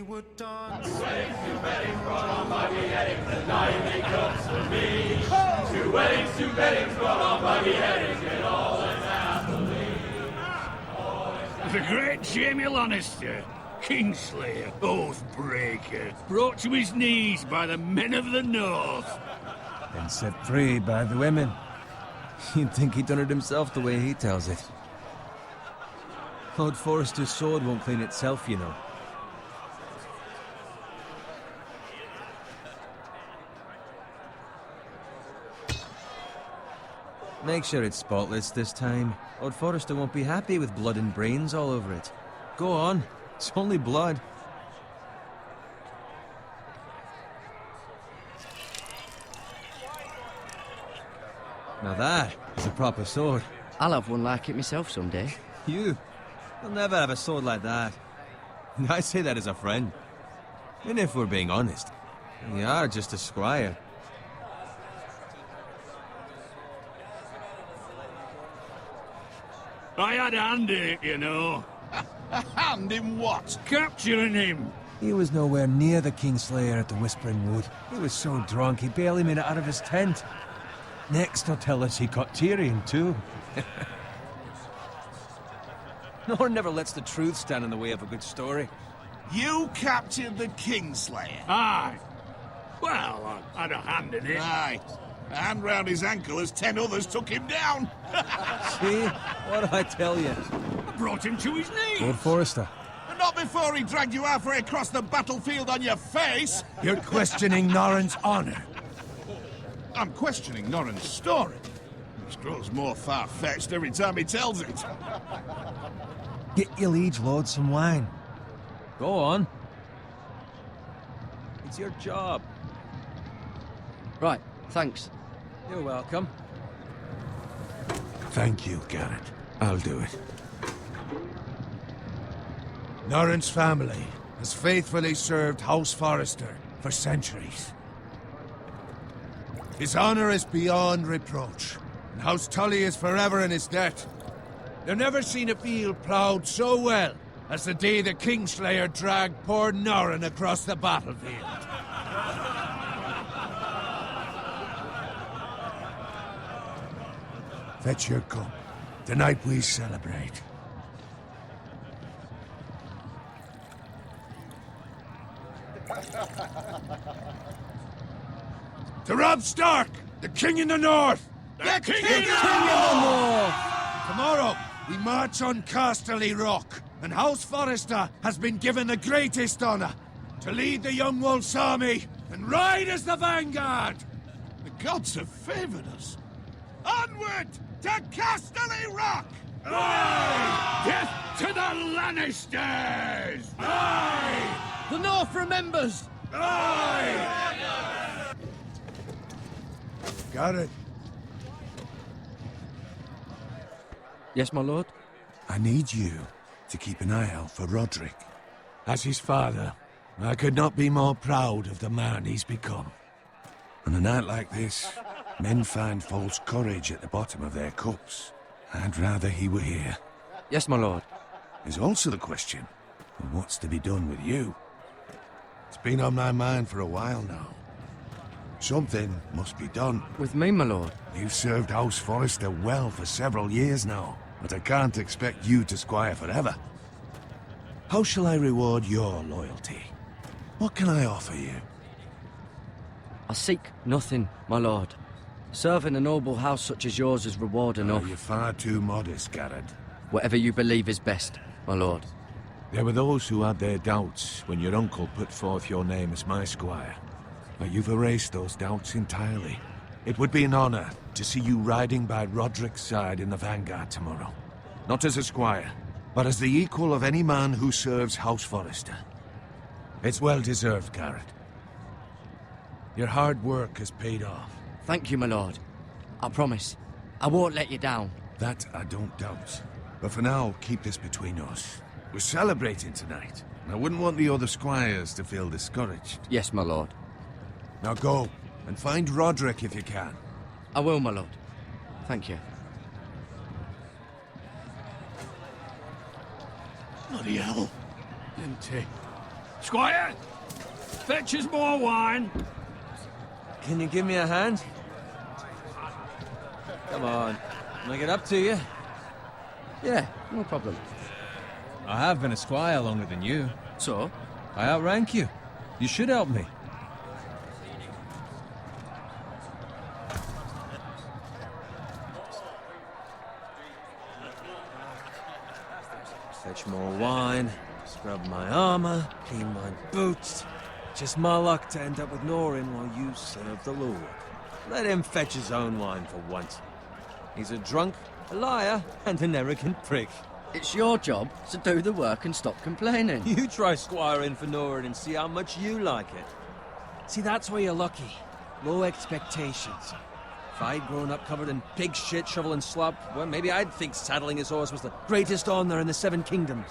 would dance. Two weddings brought on by beheadings, the night he comes for me. Two weddings brought on by beheadings, get all is happily. The great Jamie Lannister, Kingslayer, Oathbreaker, brought to his knees by the men of the North. And set free by the women. You'd think he'd done it himself the way he tells it. Lord Forrester's sword won't clean itself, you know. Make sure it's spotless this time. Lord Forrester won't be happy with blood and brains all over it. Go on, it's only blood. Now that is a proper sword. I'll have one like it myself someday. You'll never have a sword like that. And I say that as a friend. And if we're being honest, you are just a squire. I had a hand in it, you know. A hand in what? Capturing him. He was nowhere near the Kingslayer at the Whispering Wood. He was so drunk he barely made it out of his tent. Next he'll tell us he caught Tyrion too. No one never lets the truth stand in the way of a good story. You captured the Kingslayer? Aye. Well, I had a hand in it. Aye. A hand round his ankle as 10 others took him down. See? What did I tell you? I brought him to his knees. Lord Forrester. But not before he dragged you halfway across the battlefield on your face. You're questioning Norrin's honor. I'm questioning Norrin's story. Which grows more far-fetched every time he tells it. Get your liege lord some wine. Go on. It's your job. Right, thanks. You're welcome. Thank you, Garrett. I'll do it. Norrin's family has faithfully served House Forrester for centuries. His honor is beyond reproach, and House Tully is forever in his debt. They've never seen a field ploughed so well as the day the Kingslayer dragged poor Norrin across the battlefield. Fetch your cup. Tonight we celebrate. To Robb Stark, the King in the North! The King in the North! Tomorrow, we march on Casterly Rock, and House Forrester has been given the greatest honor to lead the Young Wolf's army and ride as the vanguard! The gods have favored us. Onward to Casterly Rock! Aye! Death to the Lannisters! Aye! The North remembers! Aye! Garrett, Yes, my lord? I need you to keep an eye out for Roderick. As his father, I could not be more proud of the man he's become. On a night like this, men find false courage at the bottom of their cups. I'd rather he were here. Yes, my lord. There's also the question of what's to be done with you. It's been on my mind for a while now. Something must be done. With me, my lord? You've served House Forrester well for several years now, but I can't expect you to squire forever. How shall I reward your loyalty? What can I offer you? I seek nothing, my lord. Serving a noble house such as yours is reward enough. You're far too modest, Garrett. Whatever you believe is best, my lord. There were those who had their doubts when your uncle put forth your name as my squire. But you've erased those doubts entirely. It would be an honor to see you riding by Roderick's side in the vanguard tomorrow. Not as a squire, but as the equal of any man who serves House Forrester. It's well deserved, Garrett. Your hard work has paid off. Thank you, my lord. I promise. I won't let you down. That I don't doubt. But for now, keep this between us. We're celebrating tonight. I wouldn't want the other squires to feel discouraged. Yes, my lord. Now go, and find Roderick if you can. I will, my lord. Thank you. Bloody hell. Empty. Squire, fetch us more wine. Can you give me a hand? Come on. Can I get up to you? Yeah, no problem. I have been a squire longer than you. So? I outrank you. You should help me. Fetch more wine, scrub my armor, clean my boots. Just my luck to end up with Norin while you serve the Lord. Let him fetch his own wine for once. He's a drunk, a liar, and an arrogant prick. It's your job to do the work and stop complaining. You try squiring for Norin and see how much you like it. See, that's where you're lucky. Low expectations. If I'd grown up covered in pig shit, shovel and slop, well, maybe I'd think saddling his horse was the greatest honor in the Seven Kingdoms.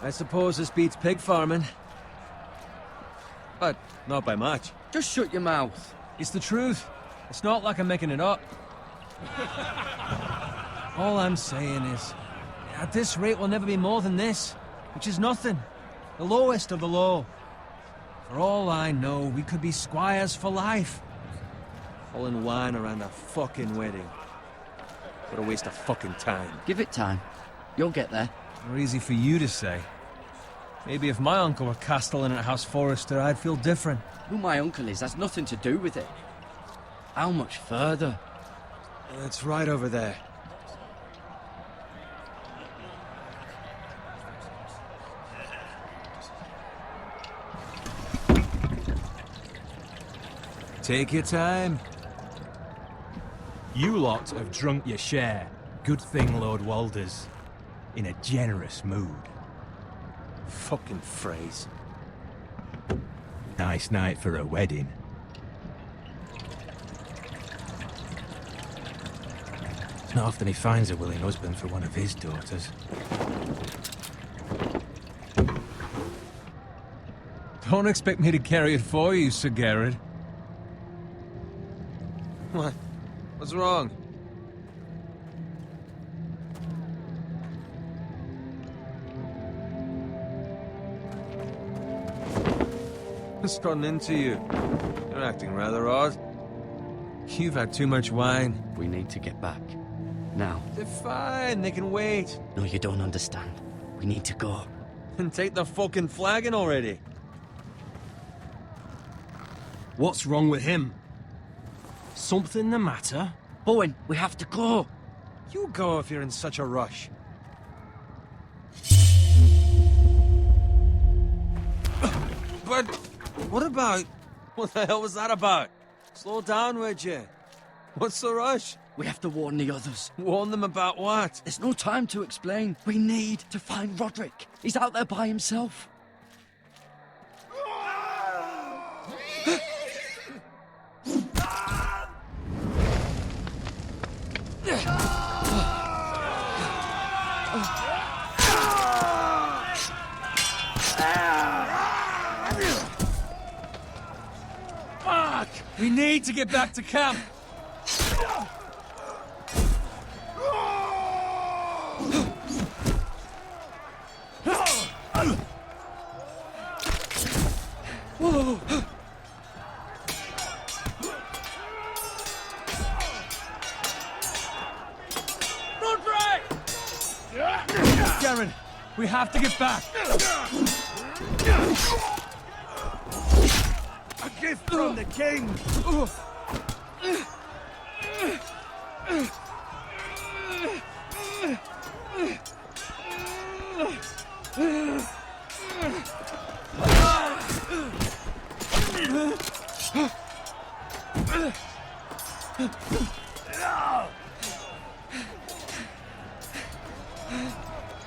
I suppose this beats pig farming. But not by much. Just shut your mouth. It's the truth. It's not like I'm making it up. All I'm saying is, at this rate we'll never be more than this, which is nothing. The lowest of the low. For all I know, we could be squires for life. Pulling wine around a fucking wedding. What a waste of fucking time. Give it time. You'll get there. More easy for you to say. Maybe if my uncle were castellan at House Forrester, I'd feel different. Who my uncle is has nothing to do with it. How much further? It's right over there. Take your time. You lot have drunk your share. Good thing Lord Walder's in a generous mood. Fucking phrase. Nice night for a wedding. It's not often he finds a willing husband for one of his daughters. Don't expect me to carry it for you, Sir Garrett. What? What's wrong? What's gotten into you? You're acting rather odd. You've had too much wine. We need to get back. Now. They're fine, they can wait. No, you don't understand. We need to go. And take the fucking flagon already. What's wrong with him? Something the matter? Bowen, we have to go. You go if you're in such a rush. But what about... What the hell was that about? Slow down, would you? What's the rush? We have to warn the others. Warn them about what? There's no time to explain. We need to find Roderick. He's out there by himself. Fuck! We need to get back to camp. Garen, we have to get back. A gift from the king!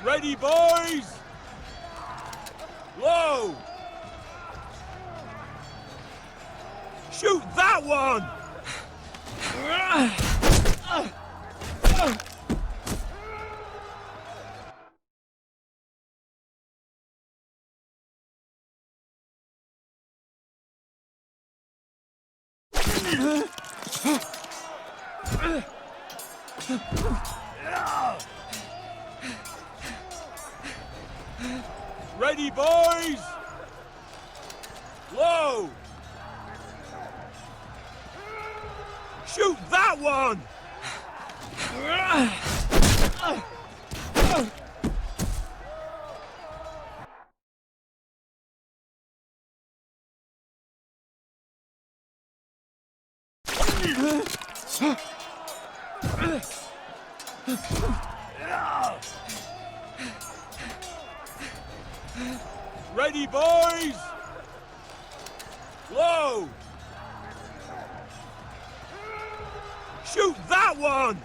Ready, boys! Low! Shoot that one! Ready, boys! Whoa! Shoot that one! Ready, boys! Whoa! Shoot that one!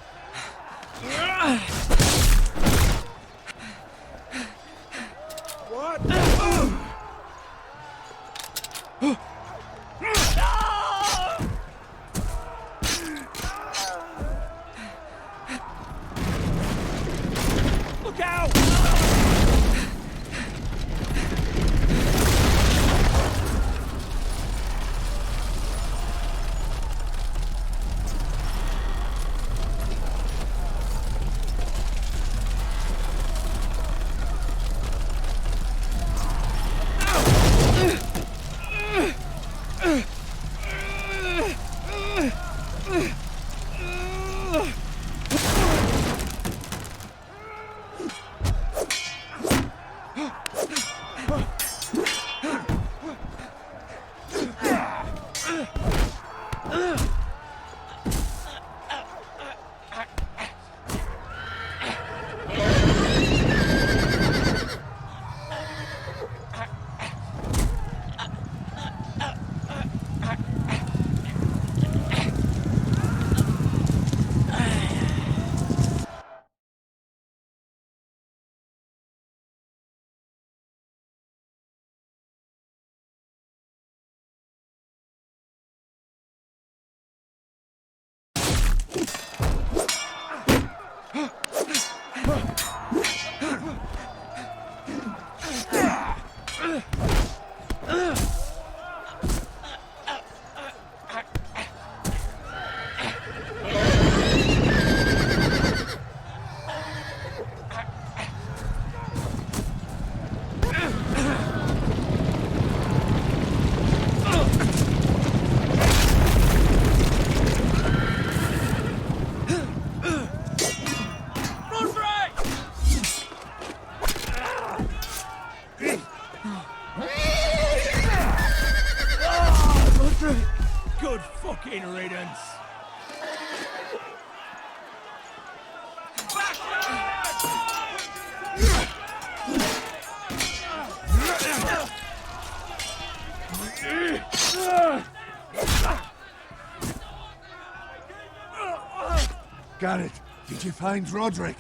What? Look out! Good fucking riddance. Garrett, did you find Roderick?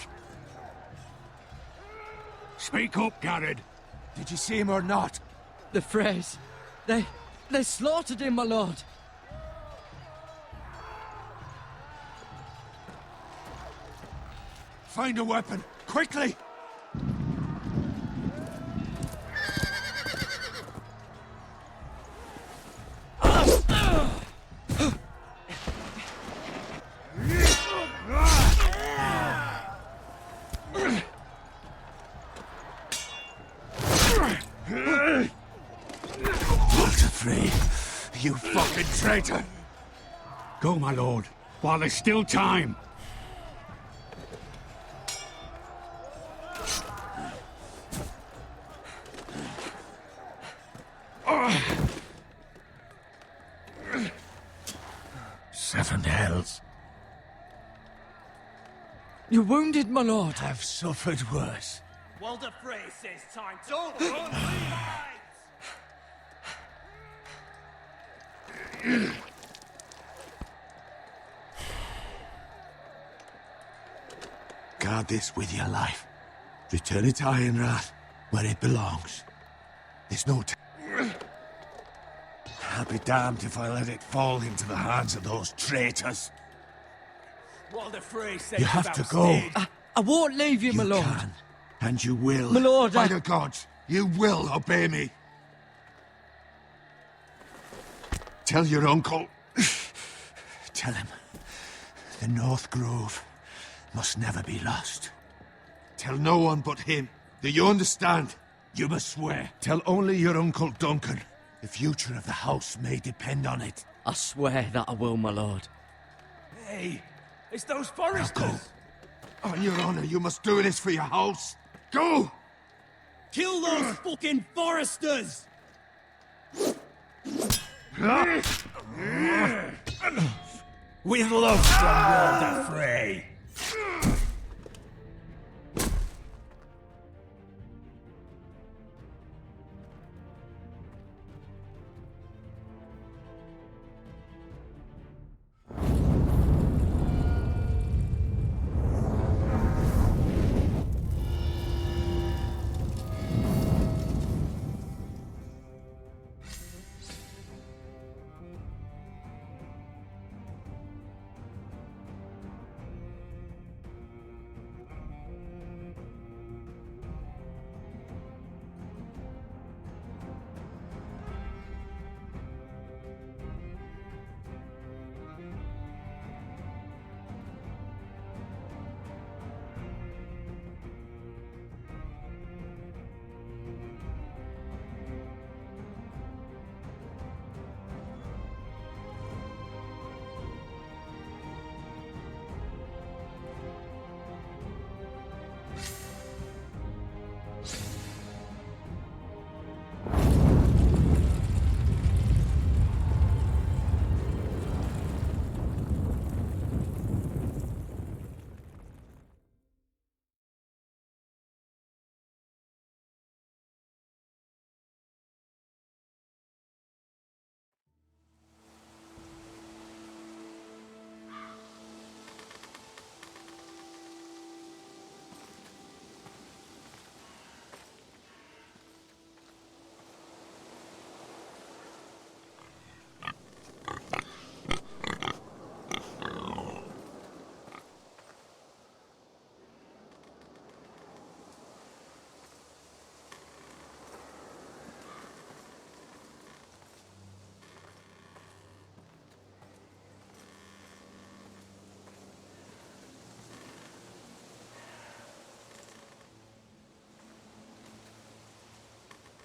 Speak up, Garrett. Did you see him or not? The Freys. They slaughtered him, my lord. Find a weapon, quickly! You fucking traitor! Go, my lord, while there's still time. Seven hells. You're wounded, my lord. I've suffered worse. Walder Frey says time to run, Guard this with your life. Return it to Ironrath, where it belongs. There's no time. I'll be damned if I let it fall into the hands of those traitors. Walder Frey says You have to go. I won't leave you, my lord. Can, and you will. My lord, By the gods, you will obey me. Tell your uncle. Tell him. The North Grove must never be lost. Tell no one but him. Do you understand? You must swear. Tell only your Uncle Duncan The future of the house may depend on it. I swear that I will, my lord. Hey, it's those foresters! On your honor, you must do this for your house. Go! Kill those fucking foresters! With love from Walder Frey.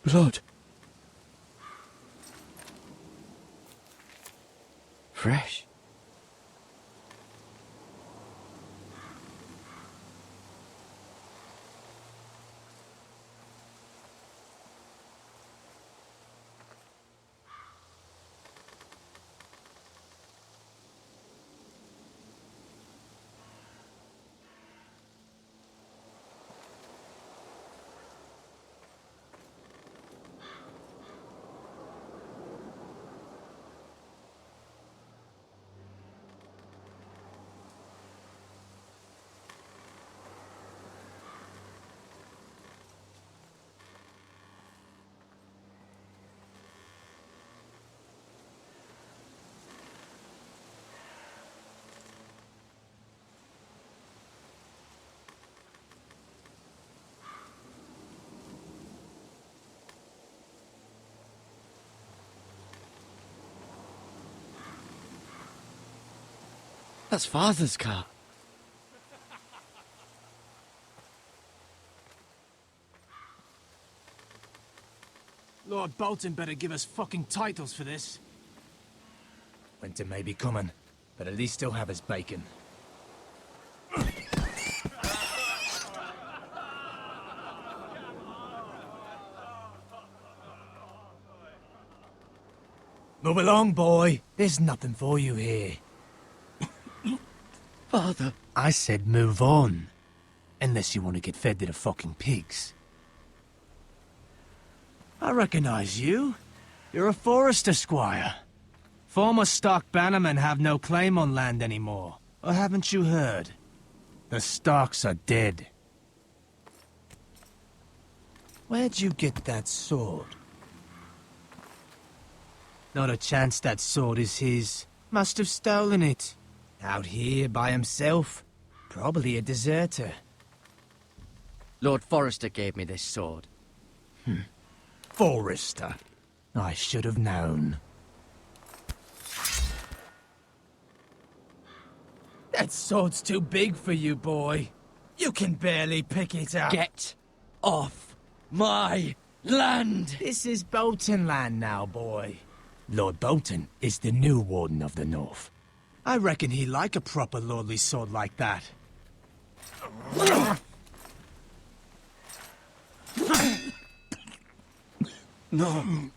Blood. Fresh. That's Father's car. Lord Bolton better give us fucking titles for this. Winter may be coming, but at least he'll have his bacon. Move along, boy. There's nothing for you here. Father. I said move on. Unless you want to get fed to the fucking pigs. I recognize you. You're a forester squire. Former Stark bannermen have no claim on land anymore. Or haven't you heard? The Starks are dead. Where'd you get that sword? Not a chance that sword is his. Must have stolen it. Out here by himself. Probably a deserter. Lord Forrester gave me this sword. Forester. I should have known. That sword's too big for you, boy. You can barely pick it up. Get off my Land! This is Bolton land now, boy. Lord Bolton is the new Warden of the North. I reckon he'd like a proper lordly sword like that. No.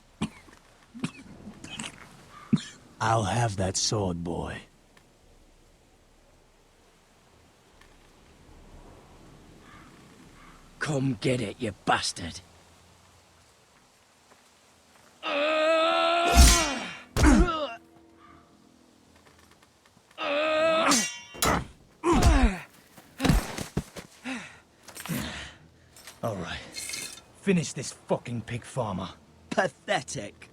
I'll have that sword, boy. Come get it, you bastard. All right. Finish this fucking pig farmer. Pathetic.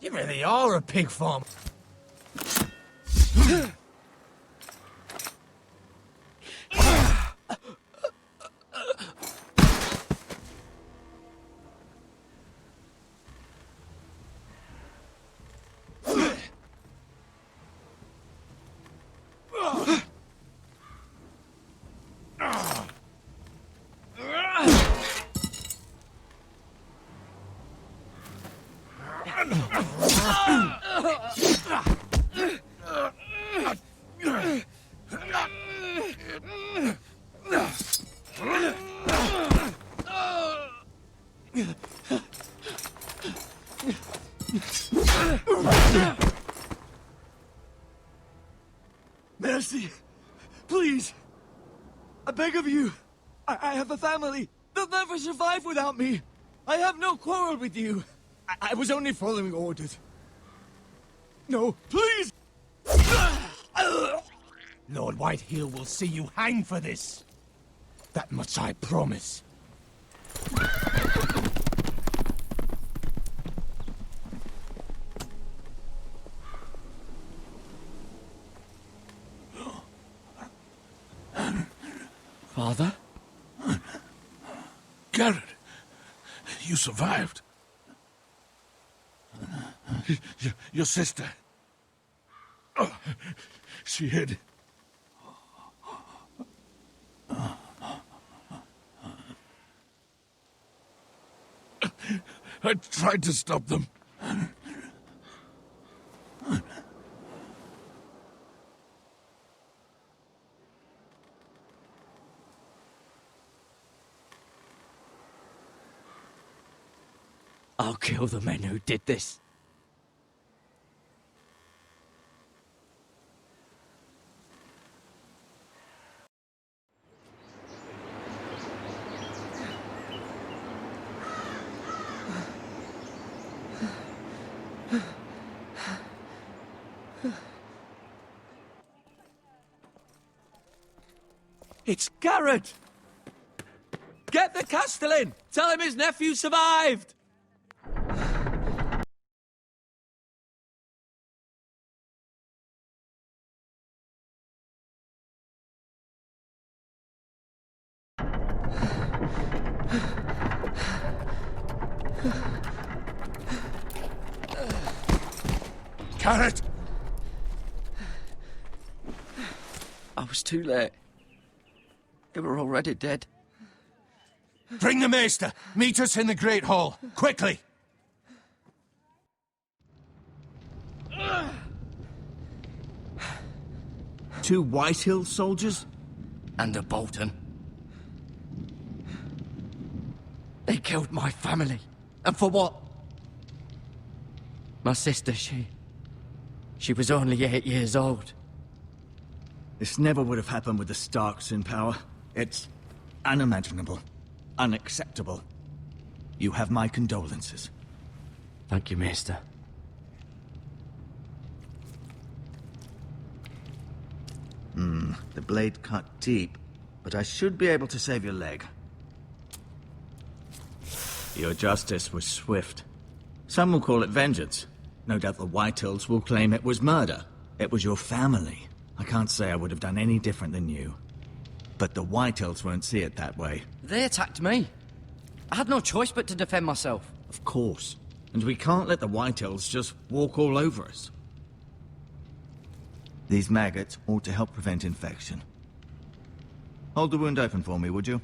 You really are a pig farmer. Mercy! Please! I beg of you! I have a family! They'll never survive without me! I have no quarrel with you! I was only following orders. No, please! Lord Whitehill will see you hang for this. That much I promise. Father? Garrett, you survived. Your sister. Oh, she hid. I tried to stop them. I'll kill the men who did this. It's Garrett! Get the Castellan! Tell him his nephew survived! Garrett! I was too late. They were already dead. Bring the maester! Meet us in the Great Hall! Quickly! Two Whitehill soldiers? And a Bolton. They killed my family. And for what? My sister, she was only 8 years old. This never would have happened with the Starks in power. It's unimaginable. Unacceptable. You have my condolences. Thank you, Maester. The blade cut deep, but I should be able to save your leg. Your justice was swift. Some will call it vengeance. No doubt the Whitehills will claim it was murder. It was your family. I can't say I would have done any different than you. But the Whitehills won't see it that way. They attacked me. I had no choice but to defend myself. Of course. And we can't let the Whitehills just walk all over us. These maggots ought to help prevent infection. Hold the wound open for me, would you?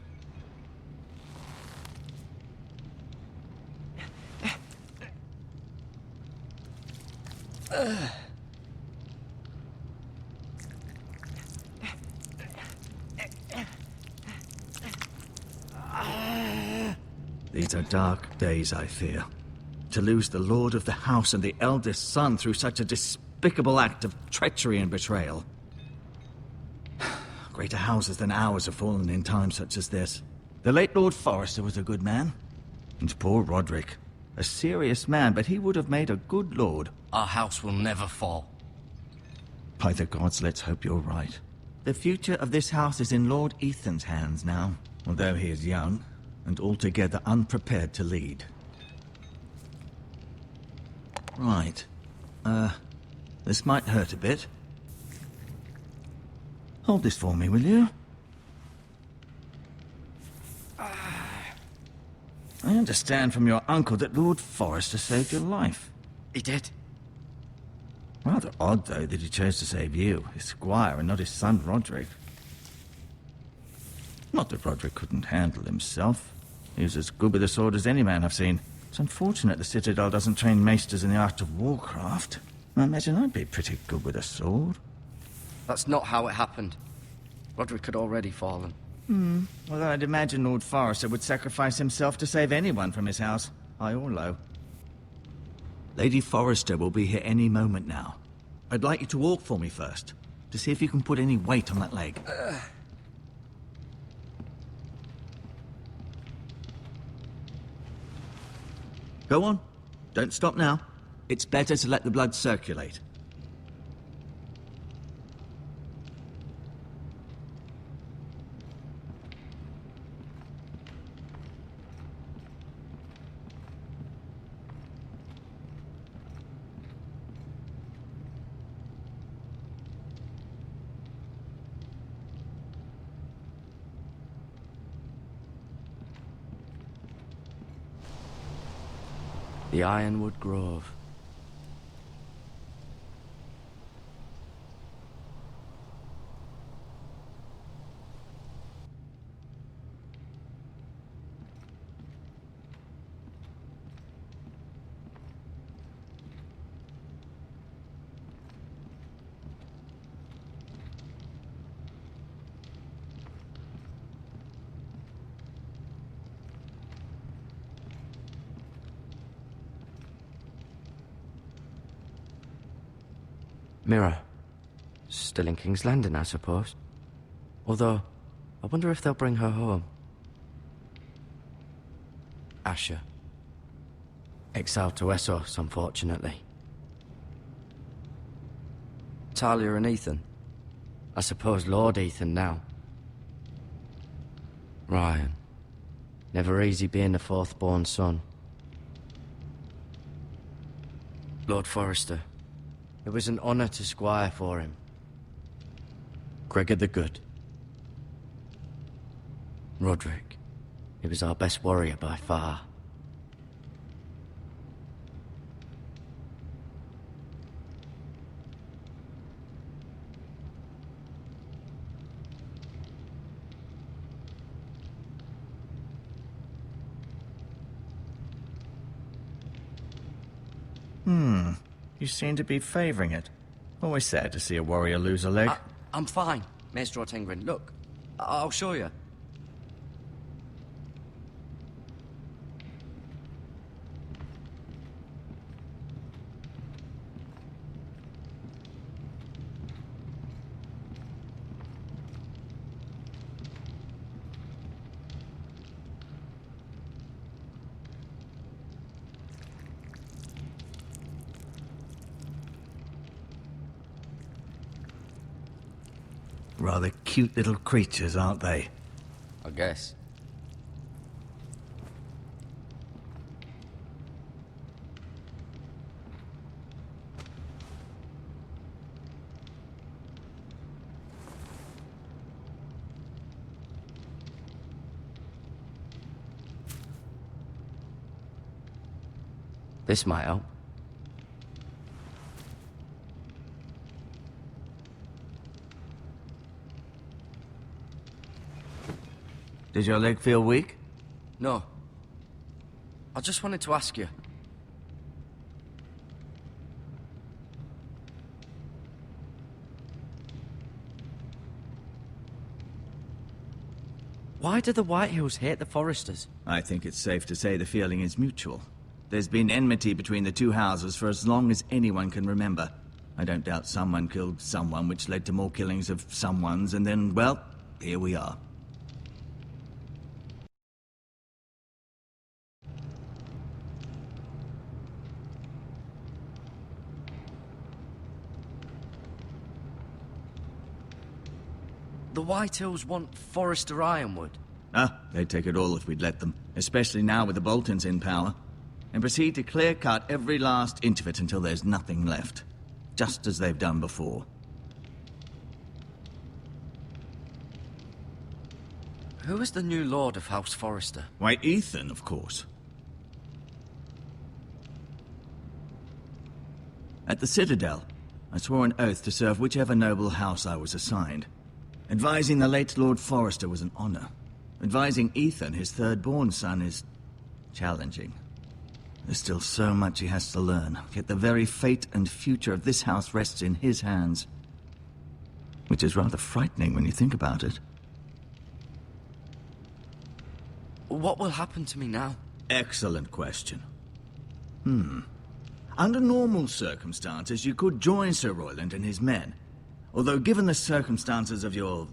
These are dark days, I fear. To lose the lord of the house and the eldest son through such a despicable act of treachery and betrayal. Greater houses than ours have fallen in times such as this. The late Lord Forrester was a good man. And poor Roderick. A serious man, but he would have made a good lord. Our house will never fall. By the gods, let's hope you're right. The future of this house is in Lord Ethan's hands now, although he is young and altogether unprepared to lead. Right. This might hurt a bit. Hold this for me, will you? I understand from your uncle that Lord Forrester saved your life. He did. Rather odd, though, that he chose to save you, his squire, and not his son Roderick. Not that Roderick couldn't handle himself. He was as good with a sword as any man I've seen. It's unfortunate the Citadel doesn't train maesters in the art of warcraft. I imagine I'd be pretty good with a sword. That's not how it happened. Roderick had already fallen. Although I'd imagine Lord Forrester would sacrifice himself to save anyone from his house, high or low. Lady Forrester will be here any moment now. I'd like you to walk for me first, to see if you can put any weight on that leg. Go on. Don't stop now. It's better to let the blood circulate. The Ironwood Grove. Mirror. Still in King's Landing, I suppose. Although, I wonder if they'll bring her home. Asher. Exiled to Essos, unfortunately. Talia and Ethan. I suppose Lord Ethan now. Ryan. Never easy being the fourth-born son. Lord Forrester. It was an honor to squire for him. Gregor the Good. Roderick. He was our best warrior by far. You seem to be favoring it. Always sad to see a warrior lose a leg. I'm fine, Maester Ortengrin. Look, I'll show you. Rather cute little creatures, aren't they? I guess. This might help. Does your leg feel weak? No. I just wanted to ask you. Why do the Whitehills hate the Foresters? I think it's safe to say the feeling is mutual. There's been enmity between the two houses for as long as anyone can remember. I don't doubt someone killed someone, which led to more killings of someones, and then, well, here we are. The Whitehills want Forester Ironwood. Ah, they'd take it all if we'd let them, especially now with the Boltons in power, and proceed to clear-cut every last inch of it until there's nothing left, just as they've done before. Who is the new Lord of House Forester? Why, Ethan, of course. At the Citadel, I swore an oath to serve whichever noble house I was assigned. Advising the late Lord Forester was an honor. Advising Ethan, his third-born son, is challenging. There's still so much he has to learn, yet the very fate and future of this house rests in his hands. Which is rather frightening when you think about it. What will happen to me now? Excellent question. Under normal circumstances, you could join Sir Royland and his men. Although, given the circumstances of your...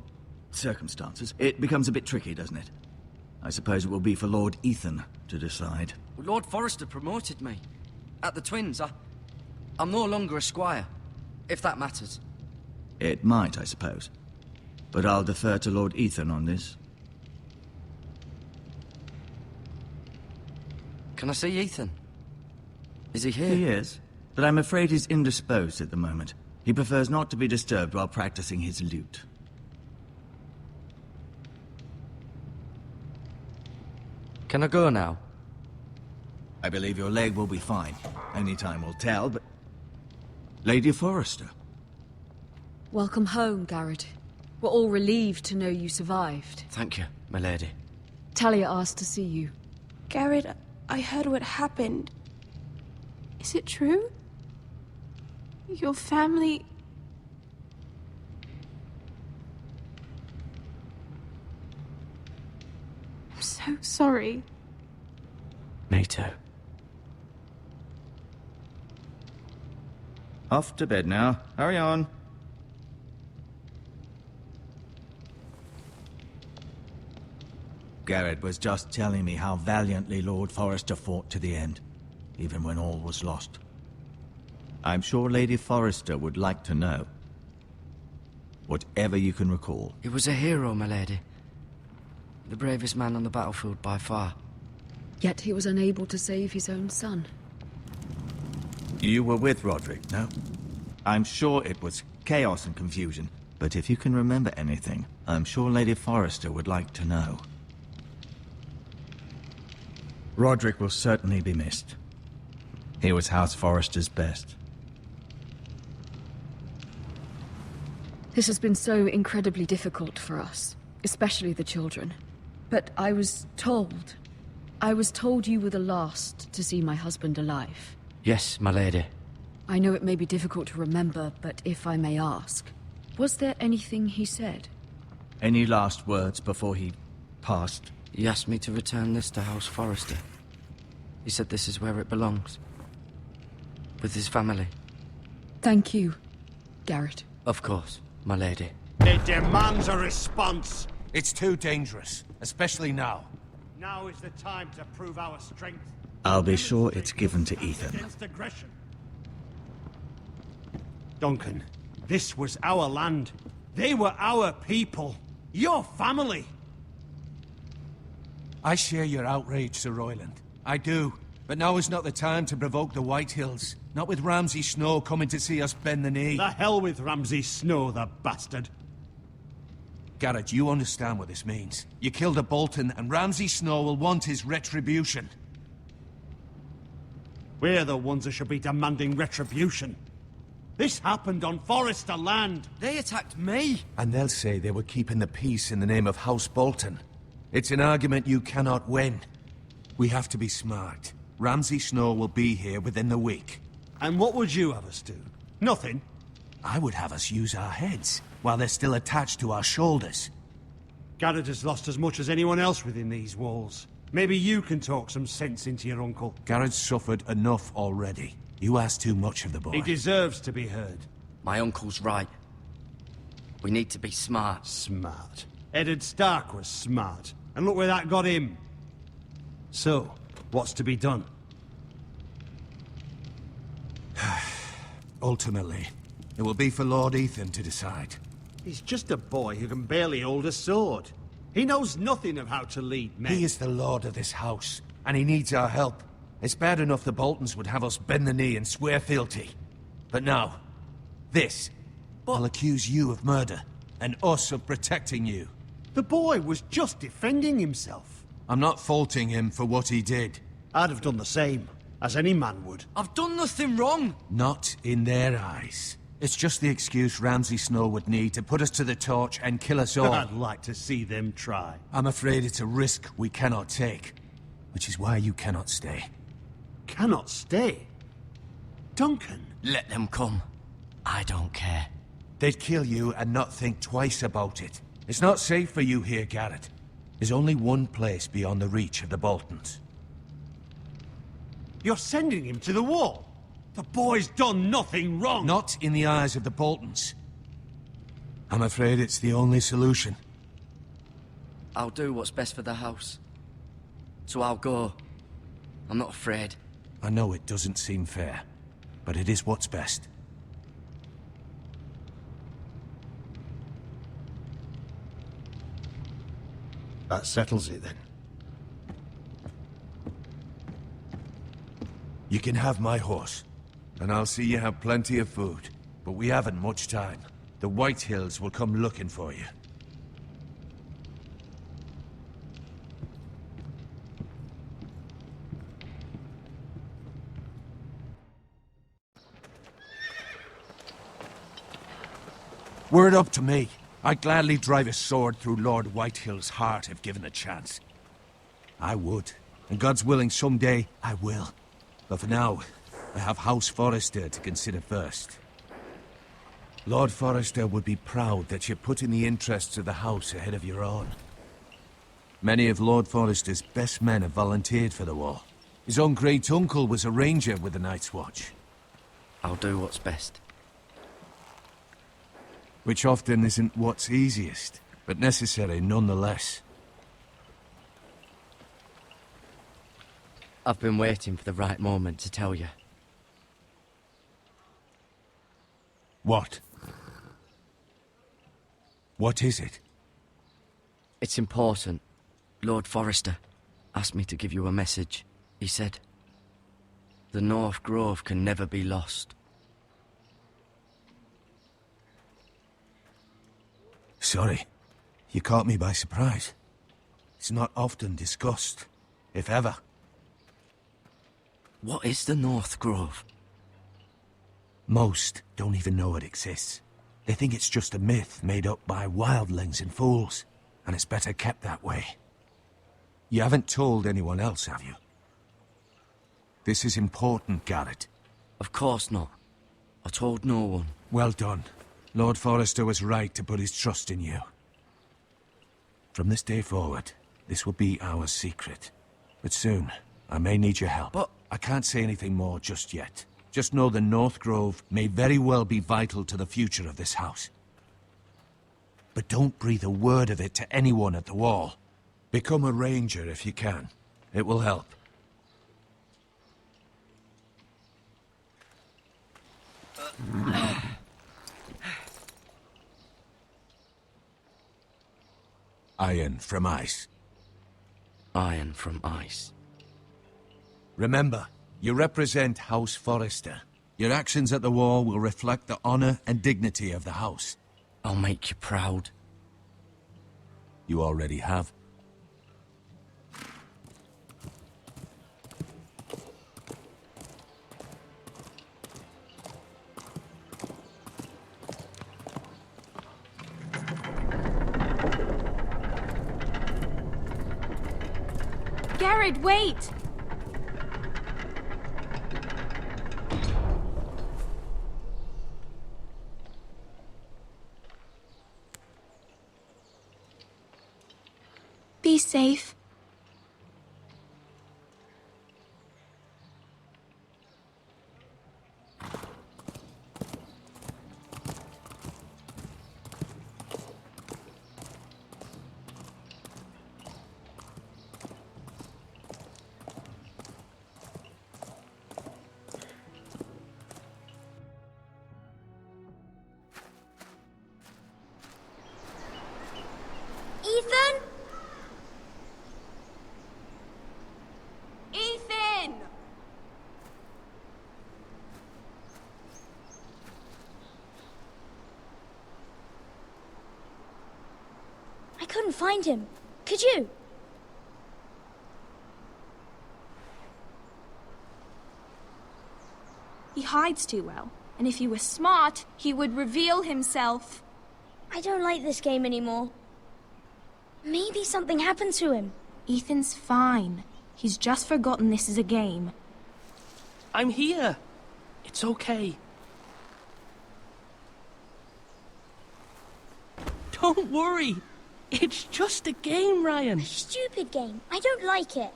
circumstances, it becomes a bit tricky, doesn't it? I suppose it will be for Lord Ethan to decide. Lord Forester promoted me. At the Twins, I'm no longer a squire, if that matters. It might, I suppose. But I'll defer to Lord Ethan on this. Can I see Ethan? Is he here? He is, but I'm afraid he's indisposed at the moment. He prefers not to be disturbed while practicing his lute. Can I go now? I believe your leg will be fine. Only time will tell, but... Lady Forrester. Welcome home, Garrett. We're all relieved to know you survived. Thank you, my lady. Talia asked to see you. Garrett, I heard what happened. Is it true? Your family... I'm so sorry. Me too. Off to bed now. Hurry on. Garrett was just telling me how valiantly Lord Forrester fought to the end, even when all was lost. I'm sure Lady Forrester would like to know. Whatever you can recall. He was a hero, my lady. The bravest man on the battlefield by far. Yet he was unable to save his own son. You were with Roderick, no? I'm sure it was chaos and confusion, but if you can remember anything, I'm sure Lady Forrester would like to know. Roderick will certainly be missed. He was House Forrester's best. This has been so incredibly difficult for us, especially the children. But I was told you were the last to see my husband alive. Yes, my lady. I know it may be difficult to remember, but if I may ask, was there anything he said? Any last words before he passed? He asked me to return this to House Forrester. He said this is where it belongs. With his family. Thank you, Garrett. Of course, my lady. It demands a response. It's too dangerous, especially now. Now is the time to prove our strength. I'll be sure it's given to Ethan. Against aggression. Duncan, this was our land. They were our people. Your family. I share your outrage, Sir Royland. I do. But now is not the time to provoke the Whitehills. Not with Ramsay Snow coming to see us bend the knee. The hell with Ramsay Snow, the bastard. Garrett, you understand what this means. You killed a Bolton, and Ramsay Snow will want his retribution. We're the ones that should be demanding retribution. This happened on Forester land. They attacked me! And they'll say they were keeping the peace in the name of House Bolton. It's an argument you cannot win. We have to be smart. Ramsay Snow will be here within the week. And what would you have us do? Nothing? I would have us use our heads, while they're still attached to our shoulders. Garrett has lost as much as anyone else within these walls. Maybe you can talk some sense into your uncle. Garrett's suffered enough already. You ask too much of the boy. He deserves to be heard. My uncle's right. We need to be smart. Smart. Eddard Stark was smart. And look where that got him. So, what's to be done? Ultimately, it will be for Lord Ethan to decide. He's just a boy who can barely hold a sword. He knows nothing of how to lead men. He is the lord of this house, and he needs our help. It's bad enough the Boltons would have us bend the knee and swear fealty. But now, this will accuse you of murder, and us of protecting you. The boy was just defending himself. I'm not faulting him for what he did. I'd have done the same, as any man would. I've done nothing wrong! Not in their eyes. It's just the excuse Ramsay Snow would need to put us to the torch and kill us all. I'd like to see them try. I'm afraid it's a risk we cannot take, which is why you cannot stay. Cannot stay? Duncan? Let them come. I don't care. They'd kill you and not think twice about it. It's not safe for you here, Garrett. There's only one place beyond the reach of the Boltons. You're sending him to the wall? The boy's done nothing wrong! Not in the eyes of the Boltons. I'm afraid it's the only solution. I'll do what's best for the house. So I'll go. I'm not afraid. I know it doesn't seem fair, but it is what's best. That settles it, then. You can have my horse, and I'll see you have plenty of food. But we haven't much time. The White Hills will come looking for you. Were it up to me, I'd gladly drive a sword through Lord Whitehill's heart if given the chance. I would, and God's willing someday I will. But for now, I have House Forrester to consider first. Lord Forrester would be proud that you're putting the interests of the house ahead of your own. Many of Lord Forrester's best men have volunteered for the war. His own great-uncle was a ranger with the Night's Watch. I'll do what's best. Which often isn't what's easiest, but necessary nonetheless. I've been waiting for the right moment to tell you. What? What is it? It's important. Lord Forrester asked me to give you a message. He said, the North Grove can never be lost. Sorry. You caught me by surprise. It's not often discussed, if ever. What is the North Grove? Most don't even know it exists. They think it's just a myth made up by wildlings and fools, and it's better kept that way. You haven't told anyone else, have you? This is important, Garrett. Of course not. I told no one. Well done. Lord Forrester was right to put his trust in you. From this day forward, this will be our secret. But soon, I may need your help. But I can't say anything more just yet. Just know the North Grove may very well be vital to the future of this house. But don't breathe a word of it to anyone at the wall. Become a ranger if you can. It will help. Iron from ice. Iron from ice. Remember, you represent House Forrester. Your actions at the war will reflect the honor and dignity of the house. I'll make you proud. You already have. Garrett, wait! Be safe. Ethan? Ethan! I couldn't find him. Could you? He hides too well, and if he were smart, he would reveal himself. I don't like this game anymore. Maybe something happened to him. Ethan's fine. He's just forgotten this is a game. I'm here. It's okay. Don't worry. It's just a game, Ryan. A stupid game. I don't like it.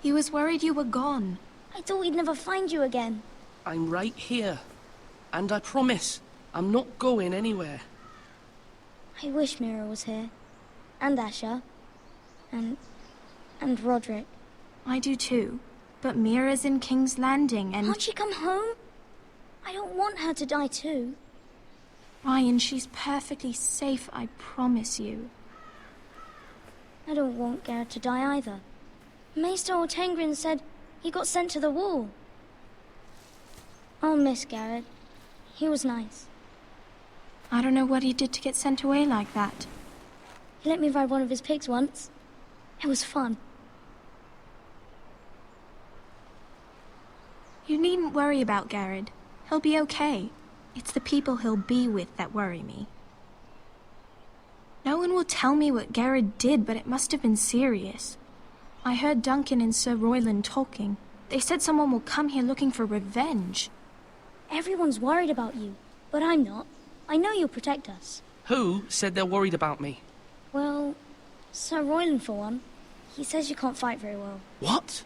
He was worried you were gone. I thought we'd never find you again. I'm right here. And I promise, I'm not going anywhere. I wish Mira was here. And Asher. And Roderick. I do too. But Mira's in King's Landing and... Can't she come home? I don't want her to die too. Ryan, she's perfectly safe, I promise you. I don't want Garrett to die either. Maester Ortengrin said he got sent to the wall. I'll miss Garrett. He was nice. I don't know what he did to get sent away like that. He let me ride one of his pigs once. It was fun. You needn't worry about Garrett. He'll be okay. It's the people he'll be with that worry me. No one will tell me what Garrett did, but it must have been serious. I heard Duncan and Sir Royland talking. They said someone will come here looking for revenge. Everyone's worried about you, but I'm not. I know you'll protect us. Who said they're worried about me? Well, Sir Royland for one. He says you can't fight very well. What?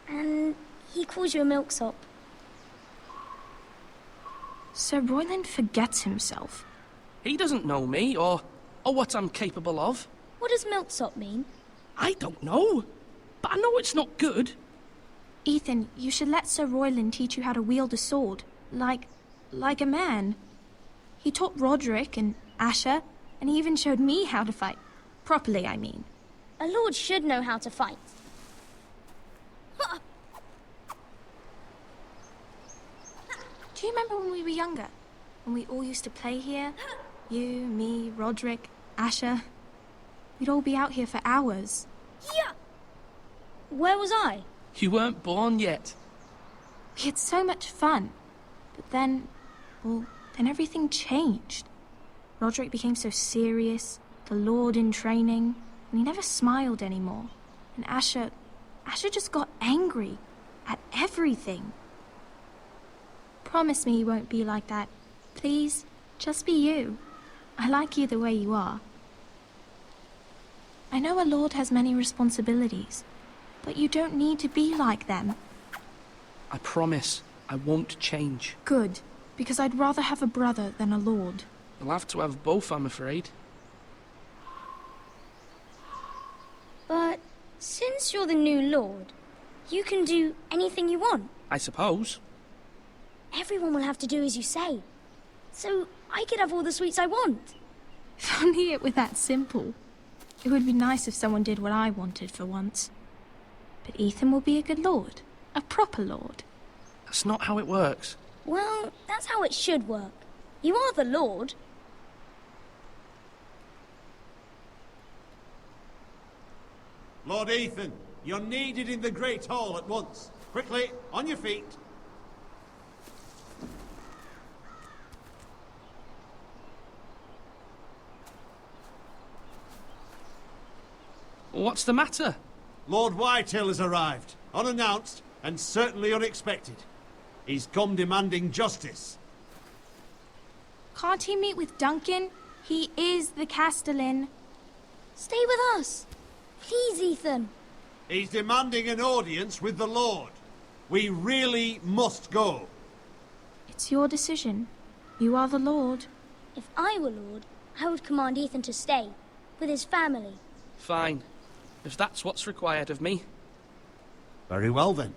And he calls you a milksop. Sir Royland forgets himself. He doesn't know me, or what I'm capable of. What does milksop mean? I don't know, but I know it's not good. Ethan, you should let Sir Royland teach you how to wield a sword. Like a man. He taught Roderick and Asher, and he even showed me how to fight. Properly, I mean. A lord should know how to fight. Do you remember when we were younger? When we all used to play here? You, me, Roderick, Asher. We'd all be out here for hours. Yeah! Where was I? You weren't born yet. We had so much fun. But then, then everything changed. Roderick became so serious, the Lord in training, and he never smiled anymore. And Asher just got angry at everything. Promise me you won't be like that. Please, just be you. I like you the way you are. I know a lord has many responsibilities, but you don't need to be like them. I promise I won't change. Good, because I'd rather have a brother than a lord. You'll have to have both, I'm afraid. But since you're the new lord, you can do anything you want. I suppose. Everyone will have to do as you say. So I could have all the sweets I want. If only it were that simple. It would be nice if someone did what I wanted for once. But Ethan will be a good lord. A proper lord. That's not how it works. Well, that's how it should work. You are the lord. Lord Ethan, you're needed in the Great Hall at once. Quickly, on your feet. What's the matter? Lord Whitehill has arrived, unannounced and certainly unexpected. He's come demanding justice. Can't he meet with Duncan? He is the Castellan. Stay with us. Please, Ethan. He's demanding an audience with the Lord. We really must go. It's your decision. You are the Lord. If I were Lord, I would command Ethan to stay, with his family. Fine. If that's what's required of me. Very well then.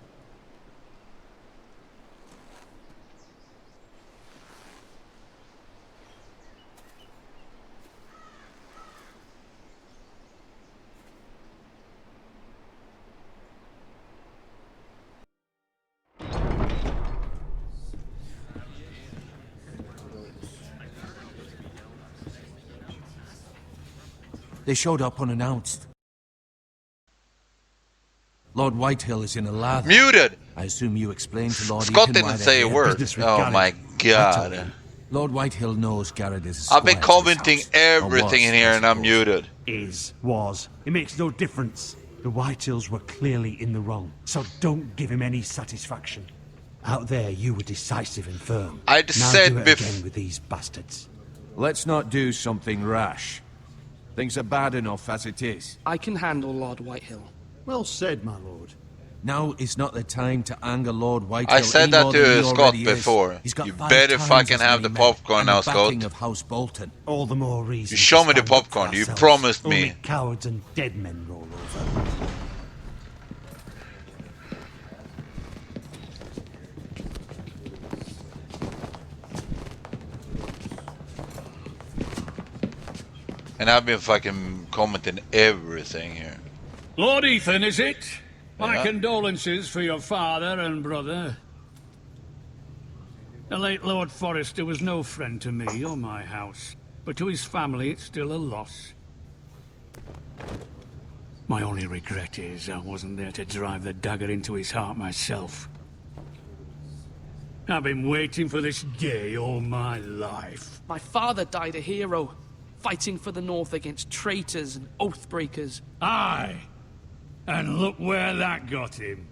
They showed up unannounced. Lord Whitehill is in a lather. Muted! I assume you explained to Lord Scott Ethan why didn't they're say a here. word. Oh my god. Lord Whitehill knows Garrett is a I've been squire to his commenting house. everything Or in was, here I and I'm suppose. muted. Was. It makes no difference. The Whitehills were clearly in the wrong, so don't give him any satisfaction. Out there, you were decisive and firm. I now said do it again with these bastards. Let's not do something rash. Things are bad enough as it is. I can handle Lord Whitehill. Well said, my lord. Now is not the time to anger Lord Whitehill. I said any that more than to he Scott already is. before. He's got You 5 better times fucking as have many the men popcorn and now, the backing Scott. of House Bolton. All the more reason. You show to me the stand up for popcorn. You ourselves. promised me. Only cowards and dead men roll over. And I've been fucking commenting everything here. Lord Ethan, is it? My Yeah. condolences for your father and brother. The late Lord Forrester was no friend to me or my house, but to his family it's still a loss. My only regret is I wasn't there to drive the dagger into his heart myself. I've been waiting for this day all my life. My father died a hero, fighting for the North against traitors and oathbreakers. Aye. And look where that got him.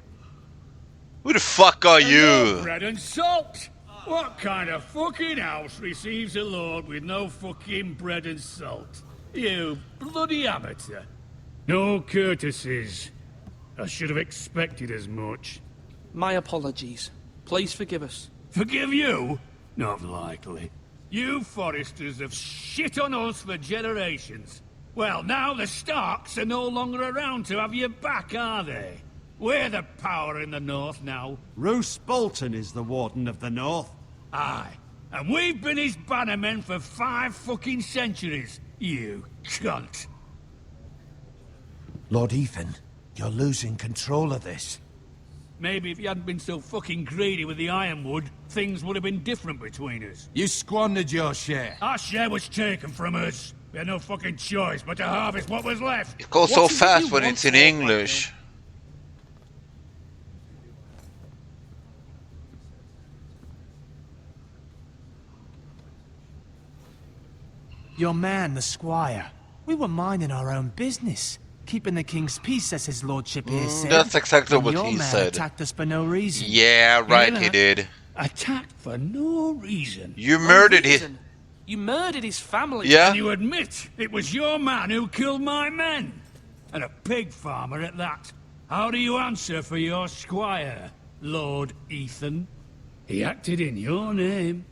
Who the fuck are And you? no bread and salt! What kind of fucking house receives a lord with no fucking bread and salt? You bloody amateur. No courtesies. I should have expected as much. My apologies. Please forgive us. Forgive you? Not likely. You Forresters have shit on us for generations. Well, now the Starks are no longer around to have you back, are they? We're the power in the North now. Roose Bolton is the Warden of the North. Aye. And we've been his bannermen for 5 fucking centuries. You cunt. Lord Ethan, you're losing control of this. Maybe if you hadn't been so fucking greedy with the ironwood, things would have been different between us. You squandered your share. Our share was taken from us. We had no fucking choice but to harvest what was left. It goes so What is it fast you when want it's in for, English. Your man, the squire. We were minding our own business. Keeping the king's peace, as his lordship here said. That's exactly And what your he man said. attacked us for no reason. Yeah, right, Hear he that? did. Attacked for no reason. You murdered his... Reason. You murdered his family. Yeah. And you admit it was your man who killed my men. And a pig farmer at that. How do you answer for your squire, Lord Ethan? He acted in your name.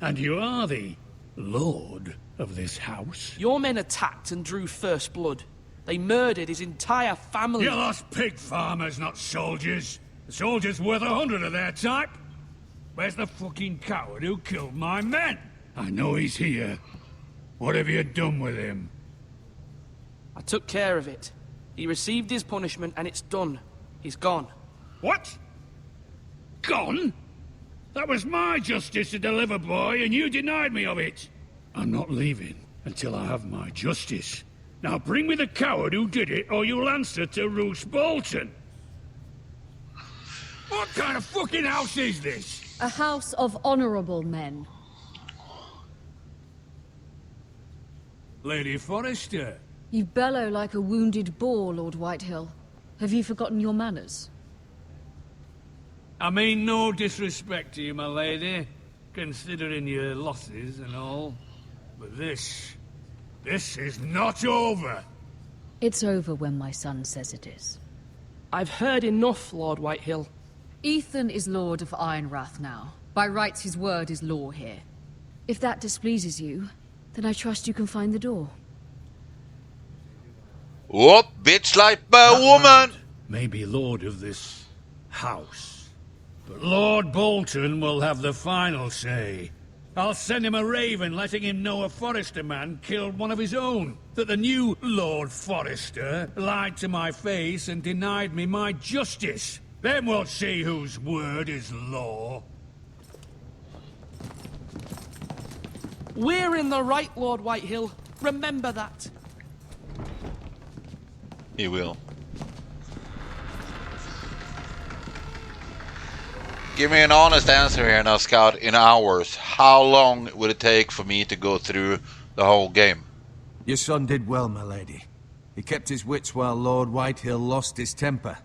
And you are the lord of this house. Your men attacked and drew first blood. They murdered his entire family. You lost pig farmers, not soldiers. The soldiers worth 100 of their type. Where's the fucking coward who killed my men? I know he's here. What have you done with him? I took care of it. He received his punishment and it's done. He's gone. What? Gone? That was my justice to deliver, boy, and you denied me of it. I'm not leaving until I have my justice. Now bring me the coward who did it, or you'll answer to Roose Bolton. What kind of fucking house is this? A house of honorable men. Lady Forrester, You bellow like a wounded boar, Lord Whitehill. Have you forgotten your manners? I mean no disrespect to you, my lady, considering your losses and all. But this is not over. It's over when my son says it is. I've heard enough, Lord Whitehill. Ethan is Lord of Ironrath now. By rights, his word is law here. If that displeases you, then I trust you can find the door. Whoop, bitch like a woman! May be lord of this house. But Lord Bolton will have the final say. I'll send him a raven letting him know a Forrester man killed one of his own. That the new Lord Forrester lied to my face and denied me my justice. Then we'll see whose word is law. We're in the right, Lord Whitehill. Remember that. He will. Give me an honest answer here now, Scout. In hours, how long would it take for me to go through the whole game? Your son did well, my lady. He kept his wits while Lord Whitehill lost his temper.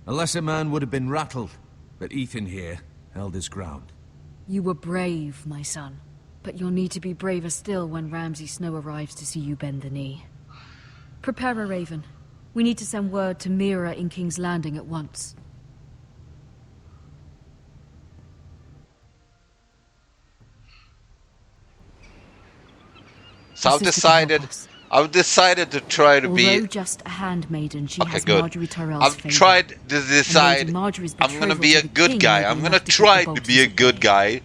A lesser man would have been rattled, but Ethan here held his ground. You were brave, my son. But you'll need to be braver still when Ramsay Snow arrives to see you bend the knee. Prepare a raven. We need to send word to Mira in King's Landing at once. So I've decided to try to be... Although just a handmaiden, she has good. Marjorie Tyrell's I've tried to decide I'm gonna be a good guy. I'm gonna try to be a good guy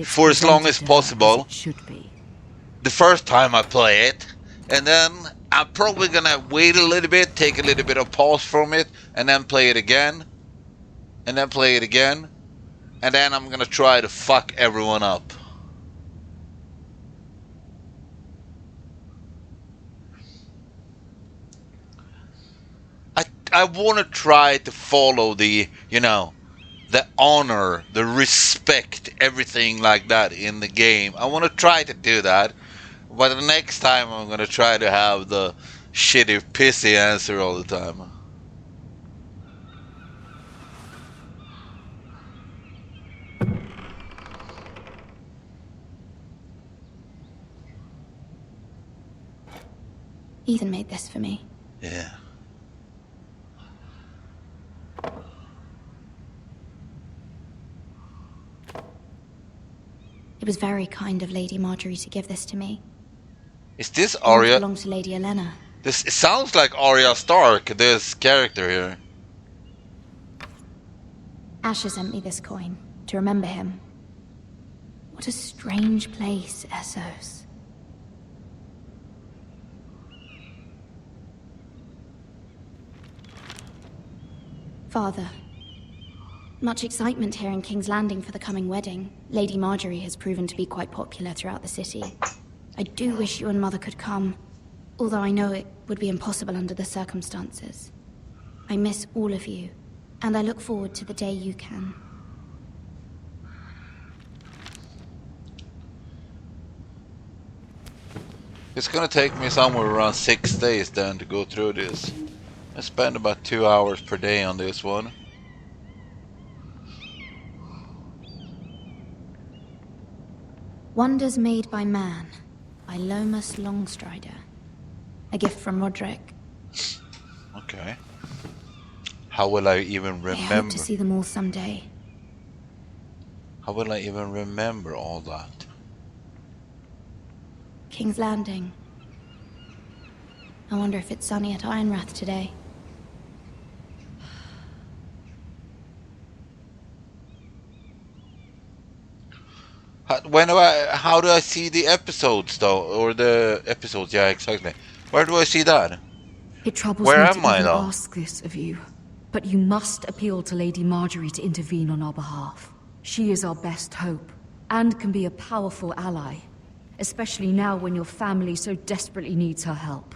for as long as possible. The first time I play it, and then I'm probably gonna wait a little bit, take a little bit of pause from it, and then play it again, and then play it again, and then I'm gonna try to fuck everyone up. I want to try to follow the, you know, the honor, the respect, everything like that in the game. I want to try to do that. But the next time I'm going to try to have the shitty, pissy answer all the time. Ethan made this for me. Yeah. It was very kind of Lady Marjorie to give this to me. Is this It Arya? belonged to Lady Elena. It sounds like Arya Stark, this character here. Asher sent me this coin to remember him. What a strange place, Essos. Father, much excitement here in King's Landing for the coming wedding. Lady Marjorie has proven to be quite popular throughout the city. I do wish you and Mother could come, although I know it would be impossible under the circumstances. I miss all of you, and I look forward to the day you can. It's gonna take me somewhere around 6 days then to go through this. I spend about 2 hours per day on this one. Wonders Made by Man, by Lomas Longstrider. A gift from Roderick. Okay. How will I even I hope remember? to see them all someday. How will I even remember all that? King's Landing. I wonder if it's sunny at Ironrath today. How do I see the episodes though? Or the episodes, yeah, exactly. Where do I see that? It troubles Where me am to I even though? ask this of you, but you must appeal to Lady Marjorie to intervene on our behalf. She is our best hope, and can be a powerful ally, especially now when your family so desperately needs her help.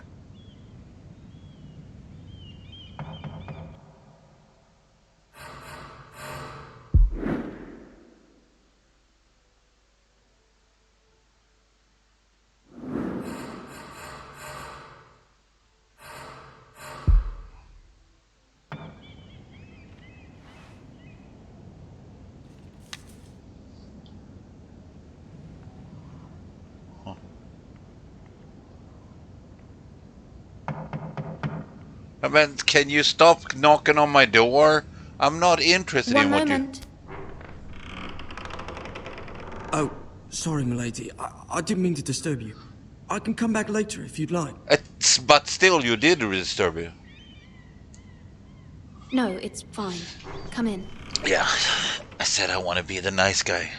I mean, can you stop knocking on my door? I'm not interested in what moment. Oh, sorry, milady. I didn't mean to disturb you. I can come back later if you'd like. But still, you did disturb you. No, it's fine. Come in. Yeah, I said I want to be the nice guy.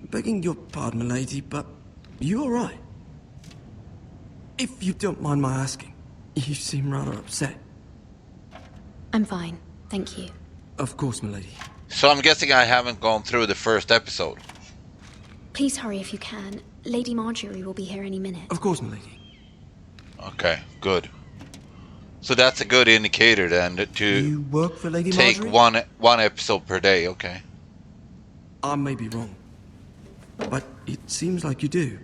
Begging your pardon, milady, but you all right? If you don't mind my asking, you seem rather upset. I'm fine, thank you. Of course, milady. So I'm guessing I haven't gone through the first episode. Please hurry if you can. Lady Marjorie will be here any minute. Of course, milady. Okay, good. So that's a good indicator then to You work for Lady take Marjorie? one episode per day, okay. I may be wrong, but it seems like you do.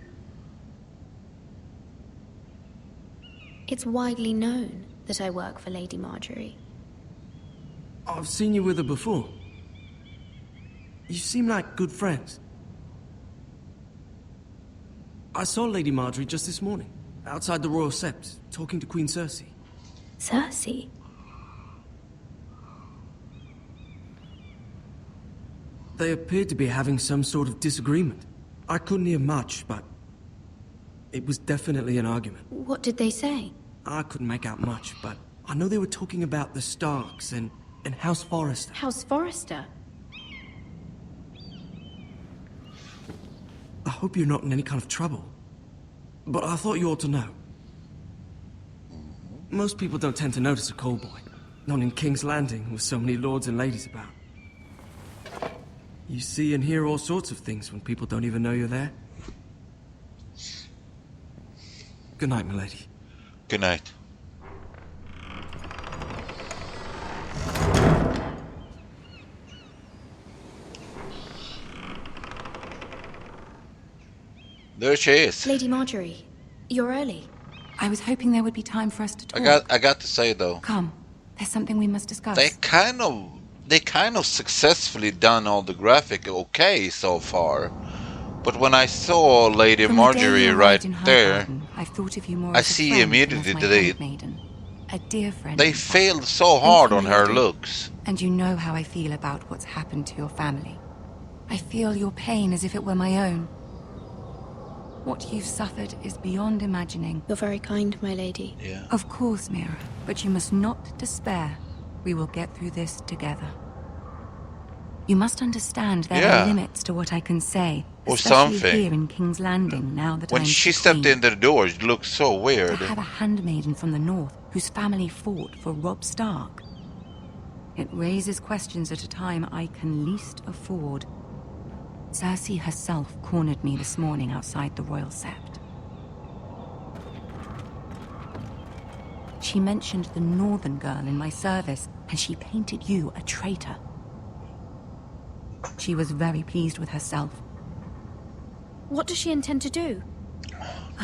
It's widely known that I work for Lady Marjorie. I've seen you with her before. You seem like good friends. I saw Lady Marjorie just this morning, outside the Royal Sept, talking to Queen Cersei. Cersei? They appeared to be having some sort of disagreement. I couldn't hear much, but it was definitely an argument. What did they say? I couldn't make out much, but I know they were talking about the Starks and House Forrester. House Forrester? I hope you're not in any kind of trouble, but I thought you ought to know. Most people don't tend to notice a callboy, not in King's Landing with so many lords and ladies about. You see and hear all sorts of things when people don't even know you're there. Good night, milady. Good night. There she is. Lady Marjorie, you're early. I was hoping there would be time for us to talk. I got to say though. Come, there's something we must discuss. They kind of successfully done all the graphic okay so far. But when I saw Lady Marjorie right there, I've thought of you more I as a see friend immediately than as my handmaiden. A dear friend. They failed so hard on her looks. And you know how I feel about what's happened to your family. I feel your pain as if it were my own. What you've suffered is beyond imagining. You're very kind, my lady. Yeah. Of course, Mira, but you must not despair. We will get through this together. You must understand there are limits to what I can say, or especially something. here in King's Landing now that when I'm she the stepped queen. in the door, it looked so weird. To have a handmaiden from the north whose family fought for Robb Stark. It raises questions at a time I can least afford. Cersei herself cornered me this morning outside the Royal Sept. She mentioned the northern girl in my service, and she painted you a traitor. She was very pleased with herself. What does she intend to do?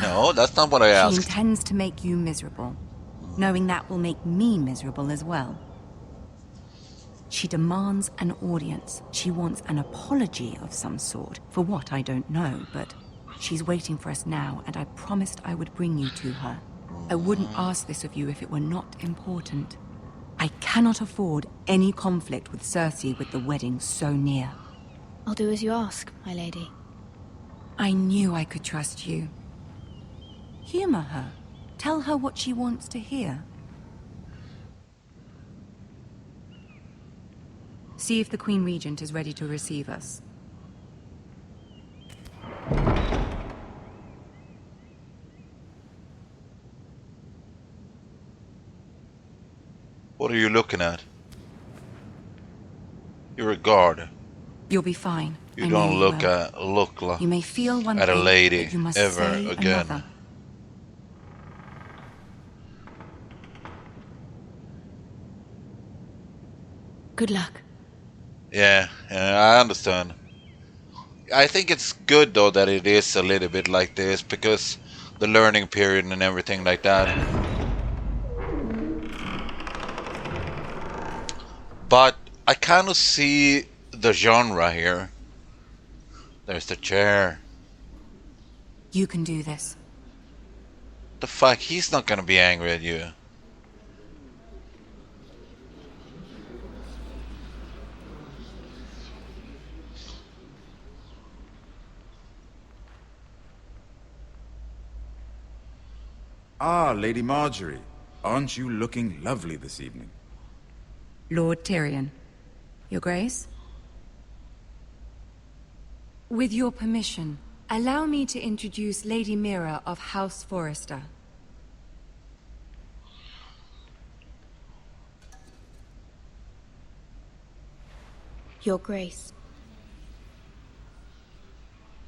No, that's not what I asked. She intends to make you miserable, knowing that will make me miserable as well. She demands an audience. She wants an apology of some sort, for what I don't know, but she's waiting for us now, and I promised I would bring you to her. I wouldn't ask this of you if it were not important. I cannot afford any conflict with Cersei with the wedding so near. I'll do as you ask, my lady. I knew I could trust you. Humor her. Tell her what she wants to hear. See if the Queen Regent is ready to receive us. What are you looking at? You're a guard. You'll be fine. You don't look you may feel one at a thing, lady but you must ever say again. Another. Good luck. Yeah, I understand. I think it's good though that it is a little bit like this because the learning period and everything like that. But I kind of see the genre here. There's the chair. You can do this. The fuck? He's not gonna be angry at you. Ah, Lady Marjorie. Aren't you looking lovely this evening? Lord Tyrion. Your Grace? With your permission, allow me to introduce Lady Mira of House Forrester. Your Grace.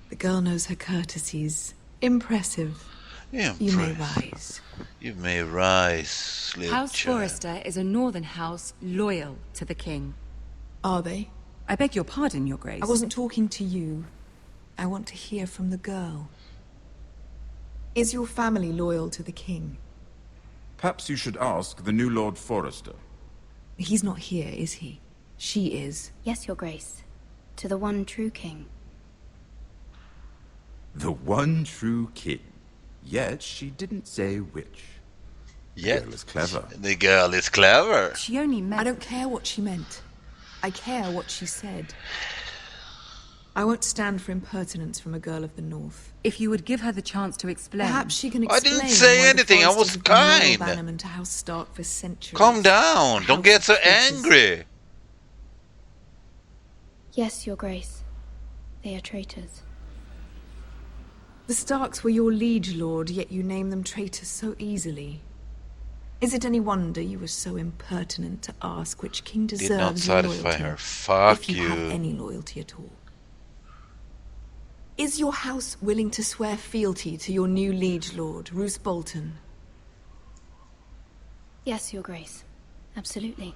The girl knows her courtesies. Impressive. Yeah, you may rise. You may rise, little House child. Forrester is a northern house loyal to the king. Are they? I beg your pardon, Your Grace. I wasn't talking to you. I want to hear from the girl. Is your family loyal to the king? Perhaps you should ask the new Lord Forrester. He's not here, is he? She is. Yes, Your Grace. To the one true king. The one true king. Yet she didn't say which. Yet. The girl is clever. The girl is clever. She only meant... I don't care what she meant. I care what she said. I won't stand for impertinence from a girl of the North. If you would give her the chance to explain... Perhaps she can I explain. didn't say why anything, I was kind. Bannerman to House Stark for centuries. Calm down, don't get so Traitors. angry. Yes, Your Grace. They are traitors. The Starks were your liege lord, yet you name them traitors so easily. Is it any wonder you were so impertinent to ask which king Did deserves not your satisfy loyalty? her. Fuck if you have you. any loyalty at all. Is your house willing to swear fealty to your new liege lord, Roose Bolton? Yes, Your Grace. Absolutely.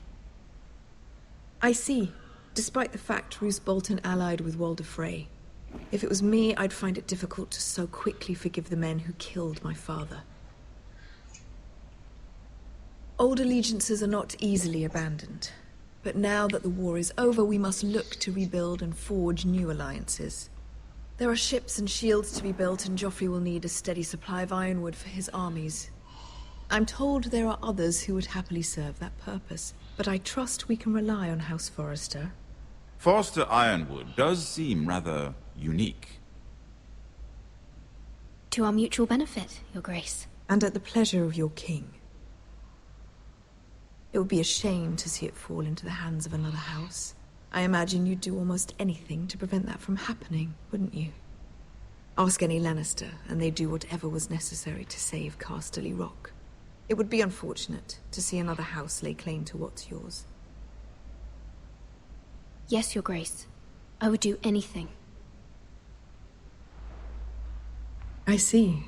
I see. Despite the fact Roose Bolton allied with Walder Frey. If it was me, I'd find it difficult to so quickly forgive the men who killed my father. Old allegiances are not easily abandoned. But now that the war is over, we must look to rebuild and forge new alliances. There are ships and shields to be built, and Joffrey will need a steady supply of ironwood for his armies. I'm told there are others who would happily serve that purpose, but I trust we can rely on House Forrester. Forrester Ironwood does seem rather unique. To our mutual benefit, Your Grace. And at the pleasure of your king. It would be a shame to see it fall into the hands of another house. I imagine you'd do almost anything to prevent that from happening, wouldn't you? Ask any Lannister, and they'd do whatever was necessary to save Casterly Rock. It would be unfortunate to see another house lay claim to what's yours. Yes, Your Grace. I would do anything. I see.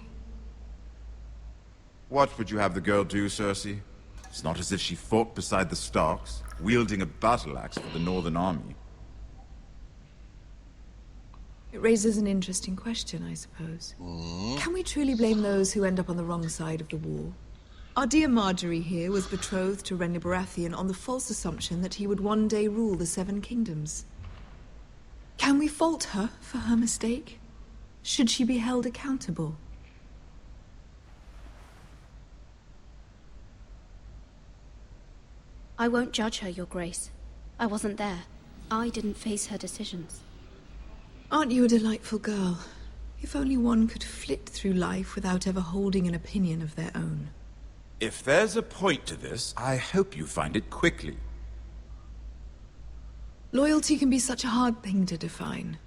What would you have the girl do, Cersei? It's not as if she fought beside the Starks, wielding a battle axe for the Northern Army. It raises an interesting question, I suppose. Can we truly blame those who end up on the wrong side of the war? Our dear Marjorie here was betrothed to Renly Baratheon on the false assumption that he would one day rule the Seven Kingdoms. Can we fault her for her mistake? Should she be held accountable? I won't judge her, Your Grace. I wasn't there. I didn't face her decisions. Aren't you a delightful girl? If only one could flit through life without ever holding an opinion of their own. If there's a point to this, I hope you find it quickly. Loyalty can be such a hard thing to define.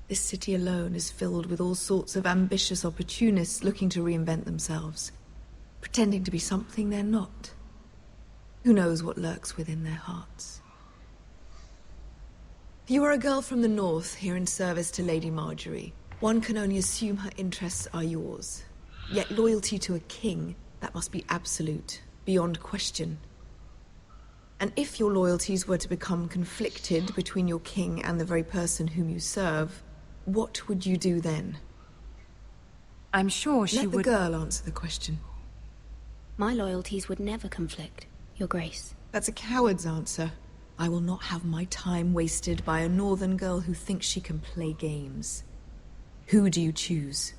This city alone is filled with all sorts of ambitious opportunists looking to reinvent themselves, pretending to be something they're not. Who knows what lurks within their hearts? You are a girl from the north, here in service to Lady Marjorie. One can only assume her interests are yours. Yet loyalty to a king, that must be absolute, beyond question. And if your loyalties were to become conflicted between your king and the very person whom you serve, what would you do then? I'm sure she would... Let the girl answer the question. My loyalties would never conflict, Your Grace. That's a coward's answer. I will not have my time wasted by a northern girl who thinks she can play games. Who do you choose?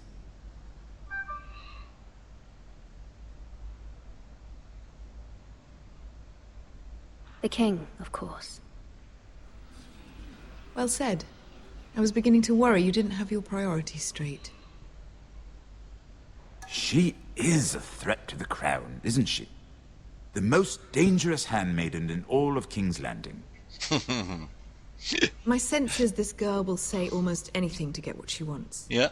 The king, of course. Well said. I was beginning to worry you didn't have your priorities straight. She is a threat to the crown, isn't she? The most dangerous handmaiden in all of King's Landing. My sense is this girl will say almost anything to get what she wants. Yeah.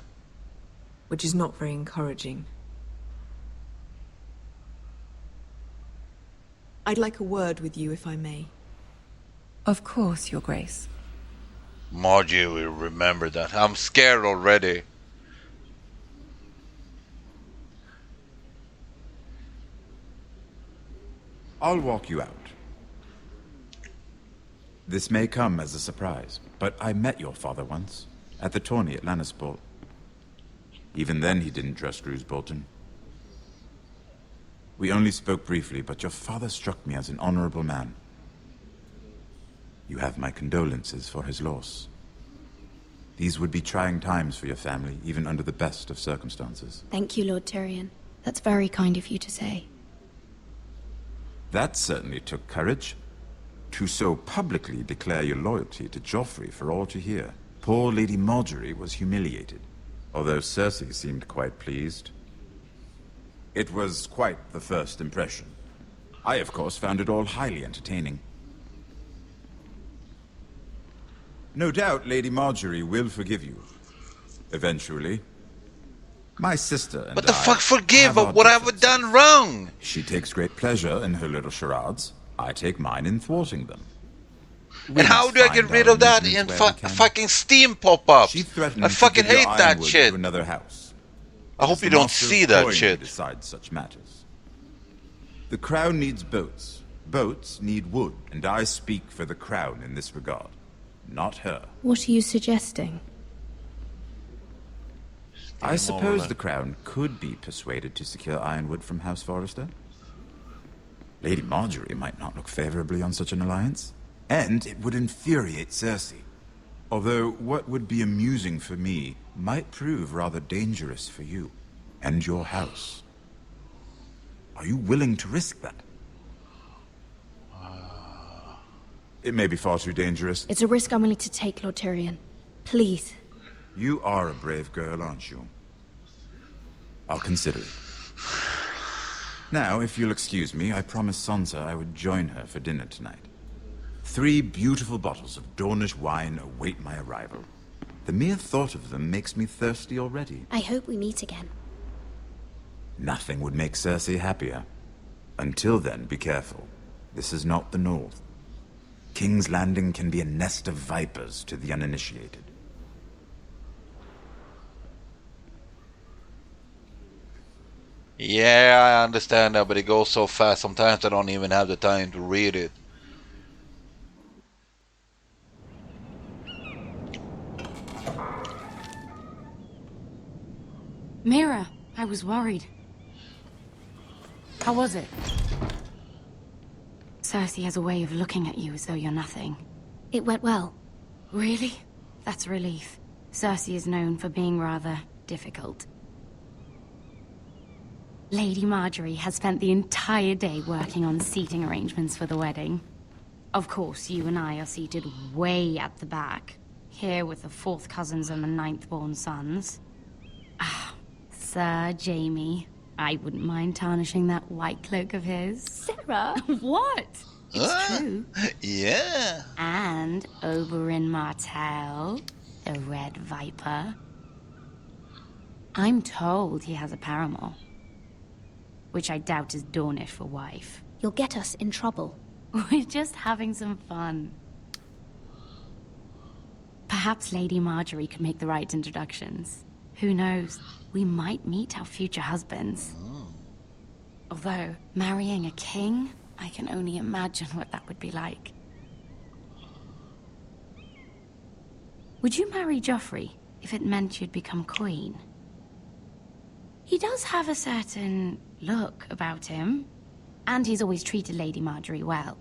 Which is not very encouraging. I'd like a word with you, if I may. Of course, Your Grace. Margie will remember that. I'm scared already. I'll walk you out. This may come as a surprise, but I met your father once, at the tourney at Lannisport. Even then he didn't trust Roose Bolton. We only spoke briefly, but your father struck me as an honorable man. You have my condolences for his loss. These would be trying times for your family, even under the best of circumstances. Thank you, Lord Tyrion. That's very kind of you to say. That certainly took courage. To so publicly declare your loyalty to Joffrey for all to hear. Poor Lady Marjorie was humiliated, although Cersei seemed quite pleased. It was quite the first impression. I, of course, found it all highly entertaining. No doubt Lady Marjorie will forgive you. Eventually. My sister and What the fuck forgive? What have I done wrong? She takes great pleasure in her little charades. I take mine in thwarting them. And how do I get rid of that in fucking Steam pop-up? I fucking hate that shit. To another house. I hope you don't see that shit. Decides such matters. The crown needs boats. Boats need wood, and I speak for the crown in this regard, not her. What are you suggesting? I suppose the crown could be persuaded to secure ironwood from House Forrester. Lady Marjorie might not look favorably on such an alliance, and it would infuriate Cersei. Although what would be amusing for me might prove rather dangerous for you and your house. Are you willing to risk that? It may be far too dangerous. It's a risk I'm willing to take, Lord Tyrion. Please. You are a brave girl, aren't you? I'll consider it. Now, if you'll excuse me, I promised Sansa I would join her for dinner tonight. 3 beautiful bottles of Dornish wine await my arrival. The mere thought of them makes me thirsty already. I hope we meet again. Nothing would make Cersei happier. Until then, be careful. This is not the North. King's Landing can be a nest of vipers to the uninitiated. Yeah, I understand that, but it goes so fast. Sometimes I don't even have the time to read it. Mira, I was worried. How was it? Cersei has a way of looking at you as though you're nothing. It went well. Really? That's a relief. Cersei is known for being rather difficult. Lady Marjorie has spent the entire day working on seating arrangements for the wedding. Of course, you and I are seated way at the back, here with the 4th cousins and the 9th-born sons. Ah, Sir Jaime. I wouldn't mind tarnishing that white cloak of his. Sarah! What? It's true. Yeah. And Oberyn Martell, the Red Viper. I'm told he has a paramour, which I doubt is Dornish for wife. You'll get us in trouble. We're just having some fun. Perhaps Lady Marjorie could make the right introductions. Who knows? We might meet our future husbands. Although, marrying a king, I can only imagine what that would be like. Would you marry Joffrey if it meant you'd become queen? He does have a certain look about him, and he's always treated Lady Marjorie well.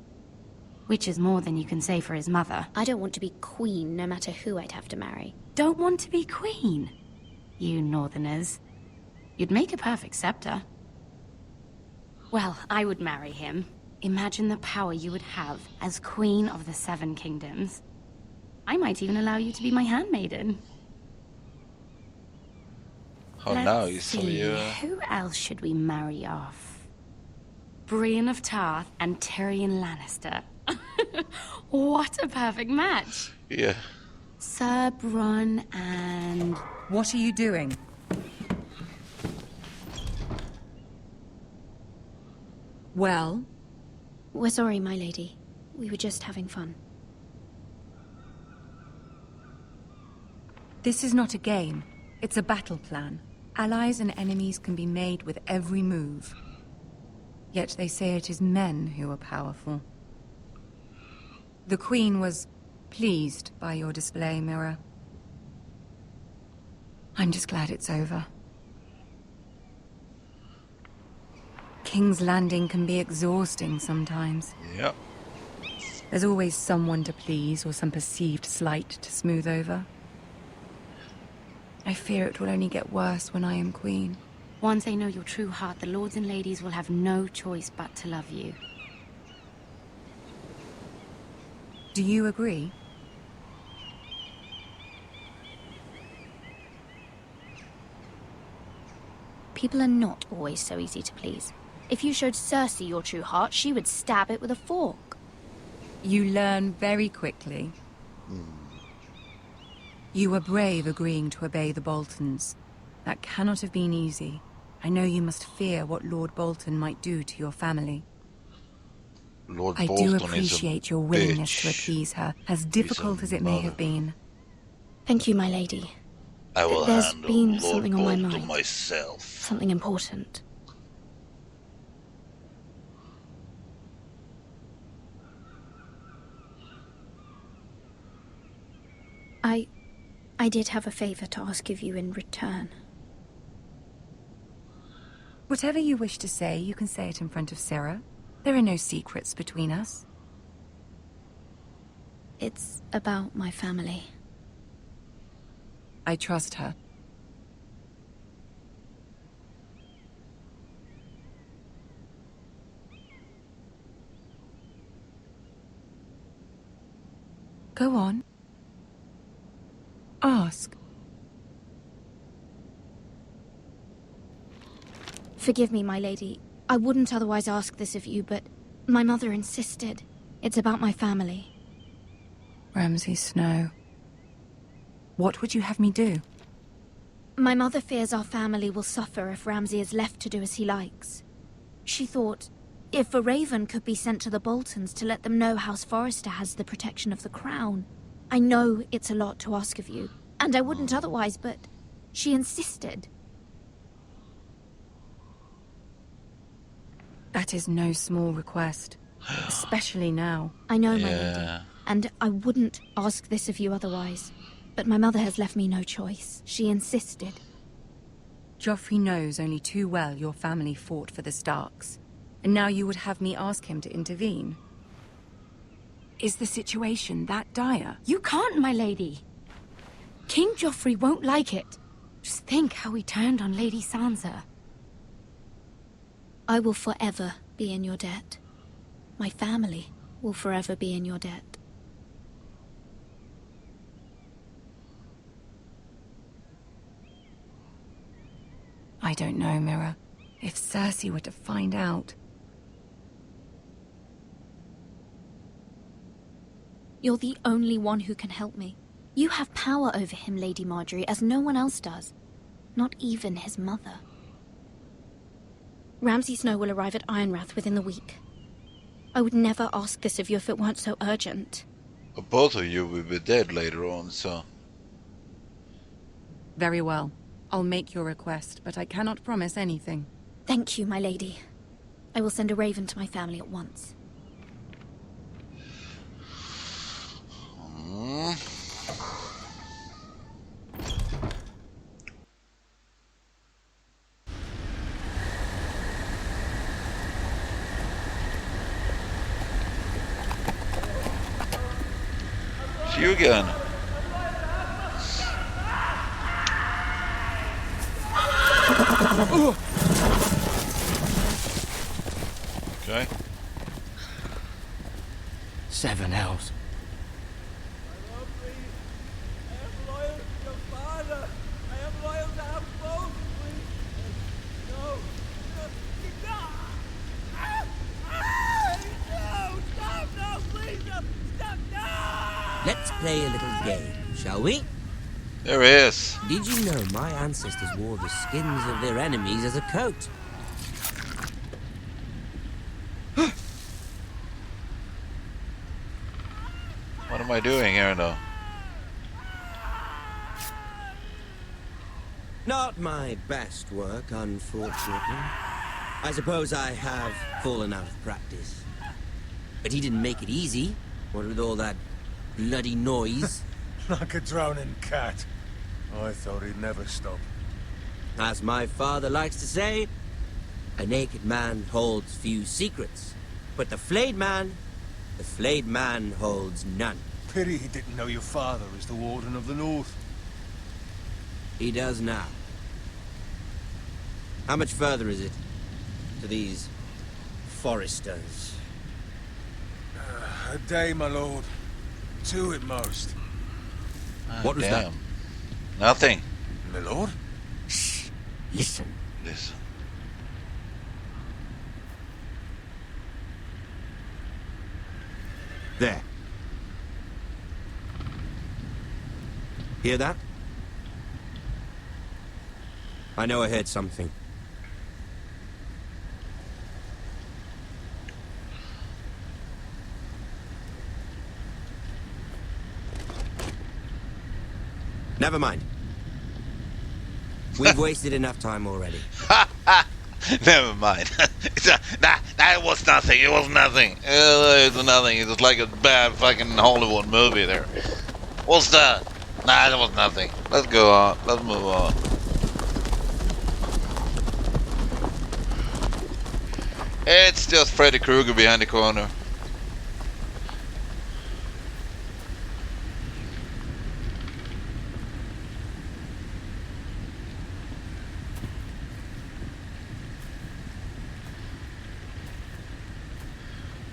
Which is more than you can say for his mother. I don't want to be queen, no matter who I'd have to marry. Don't want to be queen? You northerners. You'd make a perfect scepter. Well, I would marry him. Imagine the power you would have as Queen of the Seven Kingdoms. I might even allow you to be my handmaiden. Oh, nice of you. Who else should we marry off? Brienne of Tarth and Tyrion Lannister. What a perfect match. Yeah. Sir Bronn and... What are you doing? Well? We're sorry, my lady. We were just having fun. This is not a game. It's a battle plan. Allies and enemies can be made with every move. Yet they say it is men who are powerful. The Queen was pleased by your display, Mira. I'm just glad it's over. King's Landing can be exhausting sometimes. Yep. There's always someone to please or some perceived slight to smooth over. I fear it will only get worse when I am queen. Once they know your true heart, the lords and ladies will have no choice but to love you. Do you agree? People are not always so easy to please. If you showed Cersei your true heart, she would stab it with a fork. You learn very quickly. You were brave agreeing to obey the Boltons. That cannot have been easy. I know you must fear what Lord Bolton might do to your family. Lord I Bolton do is a appreciate your willingness bitch. to appease her, as difficult as it may have been. Thank you, my lady. I will There's handle been Lord something on my Bolton mind. myself. Something important. I did have a favor to ask of you in return. Whatever you wish to say, you can say it in front of Sarah. There are no secrets between us. It's about my family. I trust her. Go on. Ask. Forgive me, my lady. I wouldn't otherwise ask this of you, but my mother insisted. It's about my family. Ramsay Snow. What would you have me do? My mother fears our family will suffer if Ramsay is left to do as he likes. She thought, if a raven could be sent to the Boltons to let them know House Forrester has the protection of the crown. I know it's a lot to ask of you, and I wouldn't otherwise, but she insisted. That is no small request, especially now. I know, my lady, and I wouldn't ask this of you otherwise. But my mother has left me no choice. She insisted. Joffrey knows only too well your family fought for the Starks, and now you would have me ask him to intervene. Is the situation that dire? You can't, my lady. King Joffrey won't like it. Just think how he turned on Lady Sansa. I will forever be in your debt. My family will forever be in your debt. I don't know, Mira. If Cersei were to find out... You're the only one who can help me. You have power over him, Lady Marjorie, as no one else does. Not even his mother. Ramsay Snow will arrive at Ironrath within the week. I would never ask this of you if it weren't so urgent. Both of you will be dead later on, so... Very well. I'll make your request, but I cannot promise anything. Thank you, my lady. I will send a raven to my family at once. you again? Okay. 7 L's. Let's play a little game, shall we? There is. Did you know my ancestors wore the skins of their enemies as a coat? What am I doing here though? Not my best work, unfortunately. I suppose I have fallen out of practice. But he didn't make it easy, what with all that bloody noise. Like a drowning cat. I thought he'd never stop. As my father likes to say, a naked man holds few secrets. But the flayed man holds none. Pity he didn't know your father is the Warden of the North. He does now. How much further is it to these foresters? A day, my lord. 2 at most. What was that? Nothing. My lord? Shh. Listen. Listen. There. Hear that? I know I heard something. Never mind. We've wasted enough time already. Never mind. That was nothing. It was nothing. It was nothing. It was like a bad fucking Hollywood movie there. What's that? Nah, that was nothing. Let's go on. Let's move on. It's just Freddy Krueger behind the corner.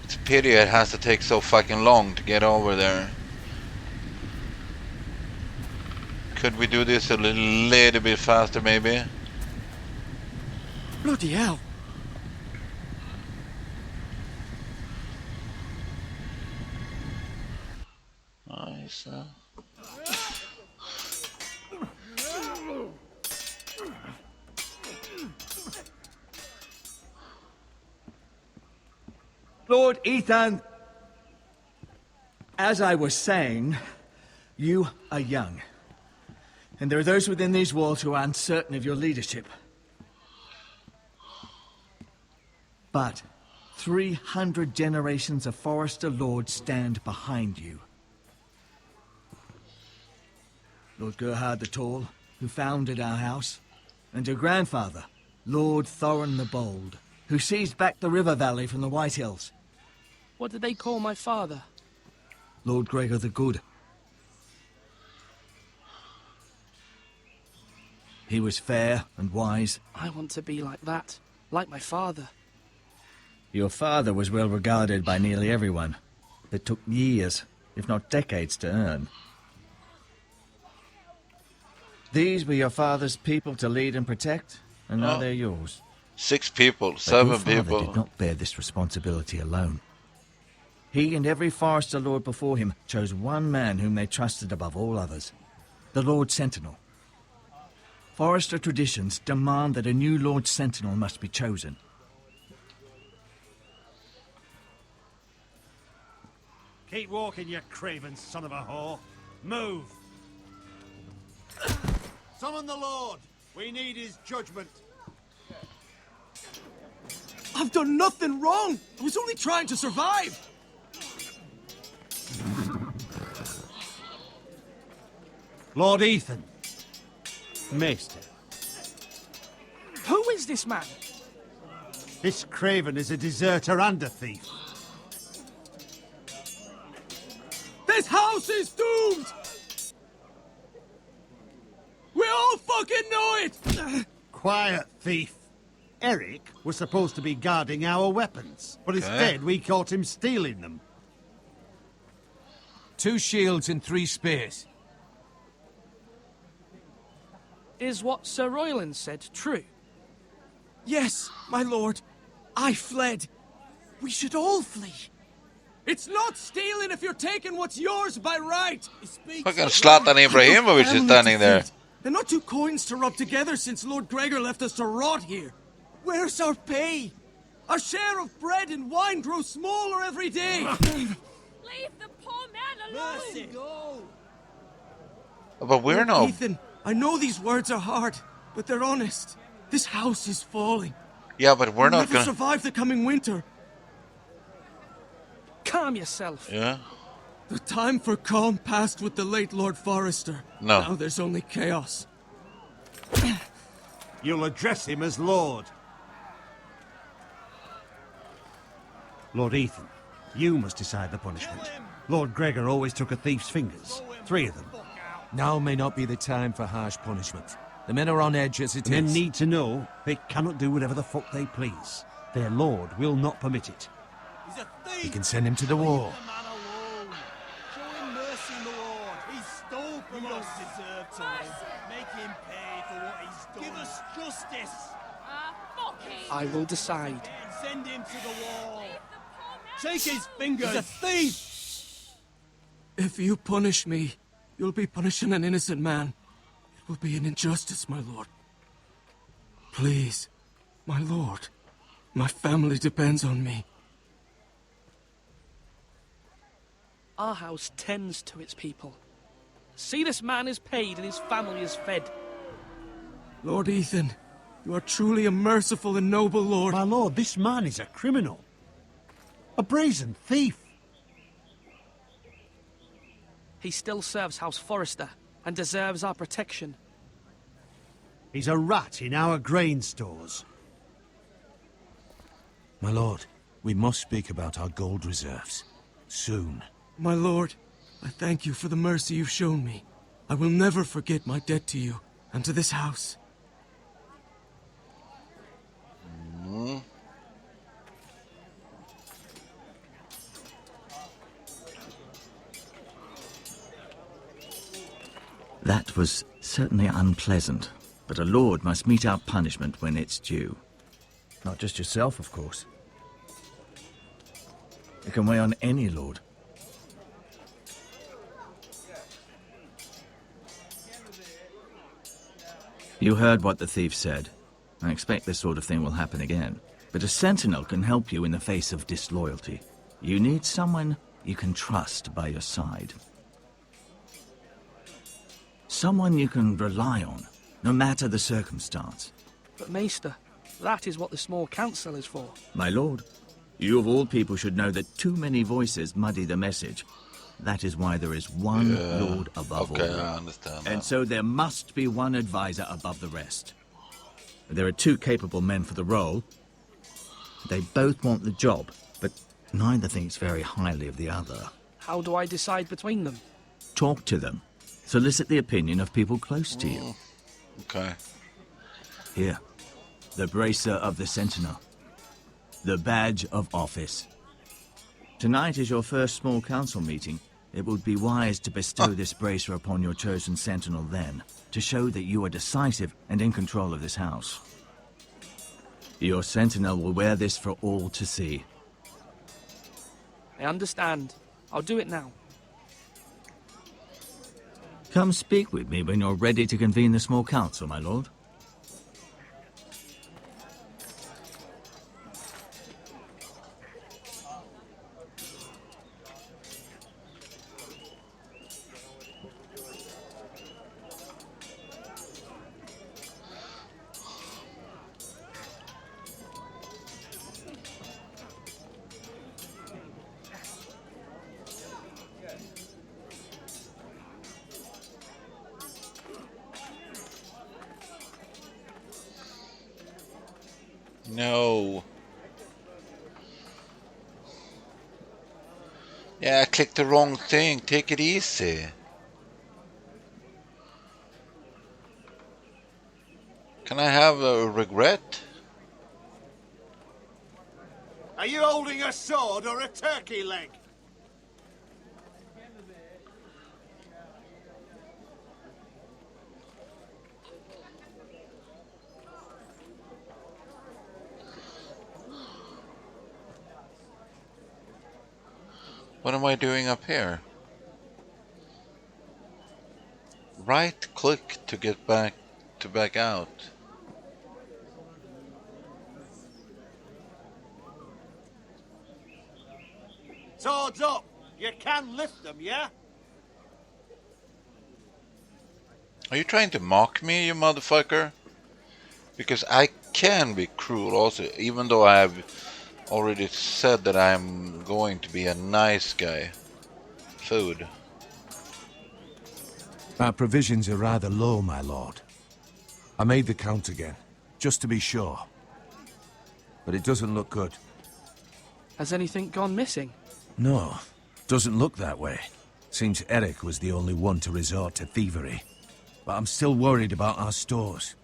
It's a pity it has to take so fucking long to get over there. Could we do this a little bit faster, maybe? Bloody hell. Nice. Lord Ethan, as I was saying, you are young. And there are those within these walls who are uncertain of your leadership. But 300 generations of Forester Lords stand behind you. Lord Gerhard the Tall, who founded our house, and your grandfather, Lord Thorin the Bold, who seized back the river valley from the White Hills. What did they call my father? Lord Gregor the Good. He was fair and wise. I want to be like that, like my father. Your father was well regarded by nearly everyone. It took years, if not decades, to earn. These were your father's people to lead and protect, and now they're yours. 6 people, But 7 your father people. did not bear this responsibility alone. He and every Forester Lord before him chose one man whom they trusted above all others, the Lord Sentinel. Forester traditions demand that a new Lord Sentinel must be chosen. Keep walking, you craven son of a whore. Move! Summon the Lord. We need his judgment. I've done nothing wrong. I was only trying to survive. Lord Ethan. Maester. Who is this man? This craven is a deserter and a thief. This house is doomed! We all fucking know it! Quiet, thief. Eric was supposed to be guarding our weapons, but instead we caught him stealing them. 2 shields and 3 spears. Is what Sir Royland said true? Yes, my lord. I fled. We should all flee. It's not stealing if you're taking what's yours by right. Fucking Zlatan Ibrahimovic is standing there. And not 2 coins to rub together since Lord Gregor left us to rot here. Where's our pay? Our share of bread and wine grows smaller every day. Leave the poor man alone! Mercy. But we're not. Ethan, I know these words are hard, but they're honest. This house is falling. Yeah, but we're We'll not never gonna survive the coming winter. Calm yourself. Yeah. The time for calm passed with the late Lord Forrester. No. Now there's only chaos. You'll address him as Lord. Lord Ethan, you must decide the punishment. Lord Gregor always took a thief's fingers. 3 of them. Now may not be the time for harsh punishment. The men are on edge as it is. Men need to know they cannot do whatever the fuck they please. Their lord will not permit it. He's a thief! We can send him to the wall. Show him mercy, Lord. He stole from us. Deserve to make him pay for what he's done. Give us justice. I will decide. Send him to the wall. Shake his fingers. He's a thief. If you punish me, you'll be punishing an innocent man. It will be an injustice, my lord. Please, my lord. My family depends on me. Our house tends to its people. See, this man is paid and his family is fed. Lord Ethan, you are truly a merciful and noble lord. My lord, this man is a criminal. A brazen thief. He still serves House Forrester and deserves our protection. He's a rat in our grain stores. My lord, we must speak about our gold reserves. Soon. My lord, I thank you for the mercy you've shown me. I will never forget my debt to you and to this house. That was certainly unpleasant, but a lord must mete out punishment when it's due. Not just yourself, of course. It can weigh on any lord. You heard what the thief said. I expect this sort of thing will happen again. But a sentinel can help you in the face of disloyalty. You need someone you can trust by your side. Someone you can rely on, no matter the circumstance. But Maester, that is what the small council is for. My lord, you of all people should know that too many voices muddy the message. That is why there is one lord above all. I understand that. And so there must be one advisor above the rest. There are 2 capable men for the role. They both want the job, but neither thinks very highly of the other. How do I decide between them? Talk to them. Solicit the opinion of people close to you. Okay. Here, the bracer of the Sentinel. The badge of office. Tonight is your first small council meeting. It would be wise to bestow this bracer upon your chosen Sentinel then, to show that you are decisive and in control of this house. Your Sentinel will wear this for all to see. I understand. I'll do it now. Come speak with me when you're ready to convene the small council, my lord. No. Yeah, I clicked the wrong thing. Take it easy. Can I have a regret? Are you holding a sword or a turkey leg? What am I doing up here? Right click to get back out. Swords up! You can lift them, yeah? Are you trying to mock me, you motherfucker? Because I can be cruel also, even though I have already said that I'm going to be a nice guy. Food. Our provisions are rather low, my lord. I made the count again, just to be sure. But it doesn't look good. Has anything gone missing? No, doesn't look that way. Seems Eric was the only one to resort to thievery. But I'm still worried about our stores.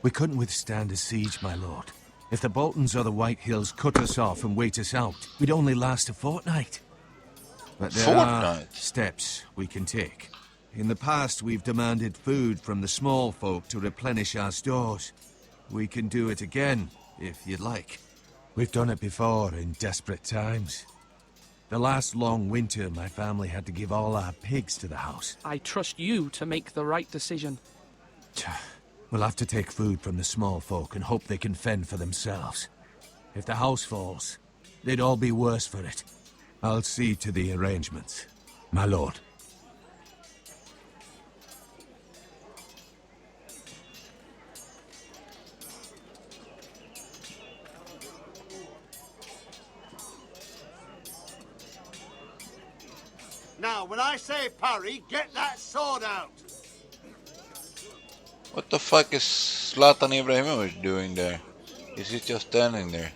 We couldn't withstand a siege, my lord. If the Boltons or the White Hills cut us off and wait us out, we'd only last a fortnight. But there are steps we can take. In the past, we've demanded food from the small folk to replenish our stores. We can do it again, if you'd like. We've done it before in desperate times. The last long winter, my family had to give all our pigs to the house. I trust you to make the right decision. We'll have to take food from the small folk and hope they can fend for themselves. If the house falls, they'd all be worse for it. I'll see to the arrangements, my lord. Now, when I say parry, get that sword out! What the fuck is Zlatan Ibrahimovic doing there? Is he just standing there?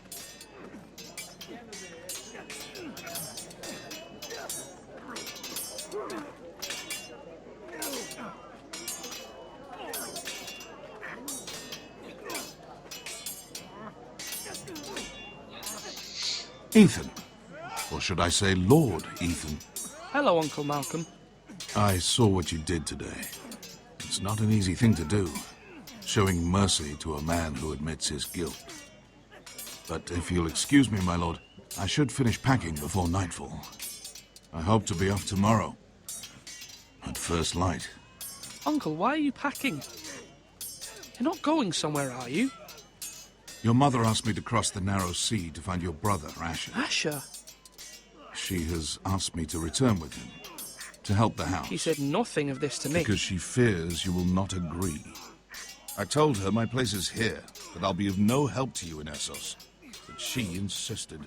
Ethan. Or should I say Lord Ethan? Hello, Uncle Malcolm. I saw what you did today. It's not an easy thing to do, showing mercy to a man who admits his guilt. But if you'll excuse me, my lord, I should finish packing before nightfall. I hope to be off tomorrow, at first light. Uncle, why are you packing? You're not going somewhere, are you? Your mother asked me to cross the narrow sea to find your brother, Asher. Asher? She has asked me to return with him, to help the house. She said nothing of this to me. Because she fears you will not agree. I told her my place is here, that I'll be of no help to you in Essos. But she insisted.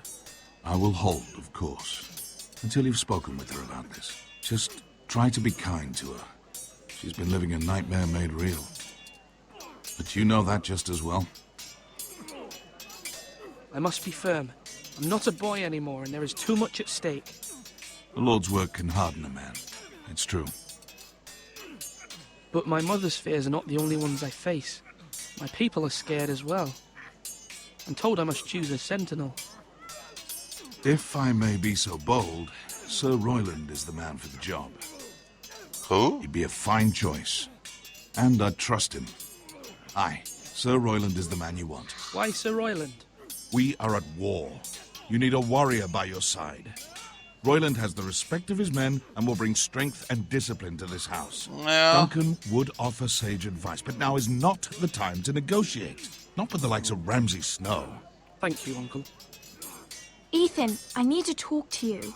I will hold, of course, until you've spoken with her about this. Just try to be kind to her. She's been living a nightmare made real. But you know that just as well. I must be firm. I'm not a boy anymore, and there is too much at stake. The Lord's work can harden a man. It's true. But my mother's fears are not the only ones I face. My people are scared as well. I'm told I must choose a sentinel. If I may be so bold, Sir Royland is the man for the job. Who? He'd be a fine choice. And I'd trust him. Aye, Sir Royland is the man you want. Why Sir Royland? We are at war. You need a warrior by your side. Royland has the respect of his men and will bring strength and discipline to this house. Yeah. Duncan would offer sage advice, but now is not the time to negotiate. Not with the likes of Ramsay Snow. Thank you, Uncle. Ethan, I need to talk to you.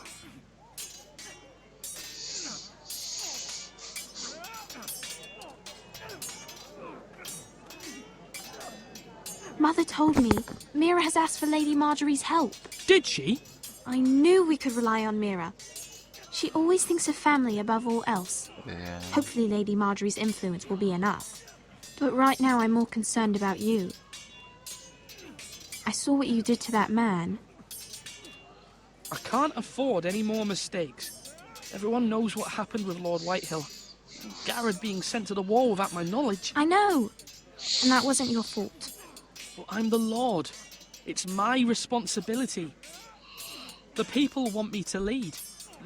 Mother told me Mira has asked for Lady Marjorie's help. Did she? I knew we could rely on Mira. She always thinks of family above all else. Yeah. Hopefully Lady Marjorie's influence will be enough. But right now I'm more concerned about you. I saw what you did to that man. I can't afford any more mistakes. Everyone knows what happened with Lord Whitehill. Garrett being sent to the wall without my knowledge. I know. And that wasn't your fault. Well, I'm the Lord. It's my responsibility. The people want me to lead.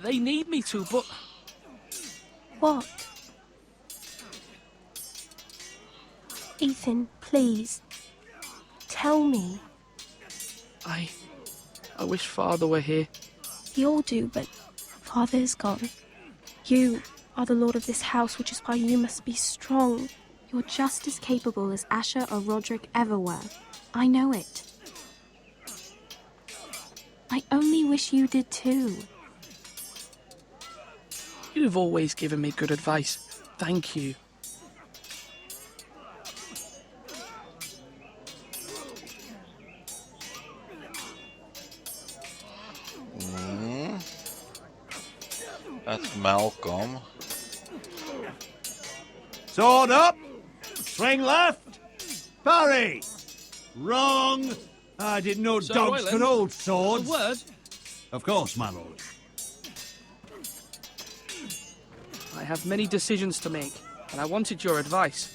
They need me to, but... What? Ethan, please. Tell me. I wish Father were here. We all do, but Father is gone. You are the lord of this house, which is why you must be strong. You're just as capable as Asher or Roderick ever were. I know it. I only wish you did too. You've always given me good advice. Thank you. That's Malcolm. Sword up! Swing left! Parry! Wrong! I didn't know Sir dogs Royland, could hold swords. A word? Of course, my lord. I have many decisions to make, and I wanted your advice.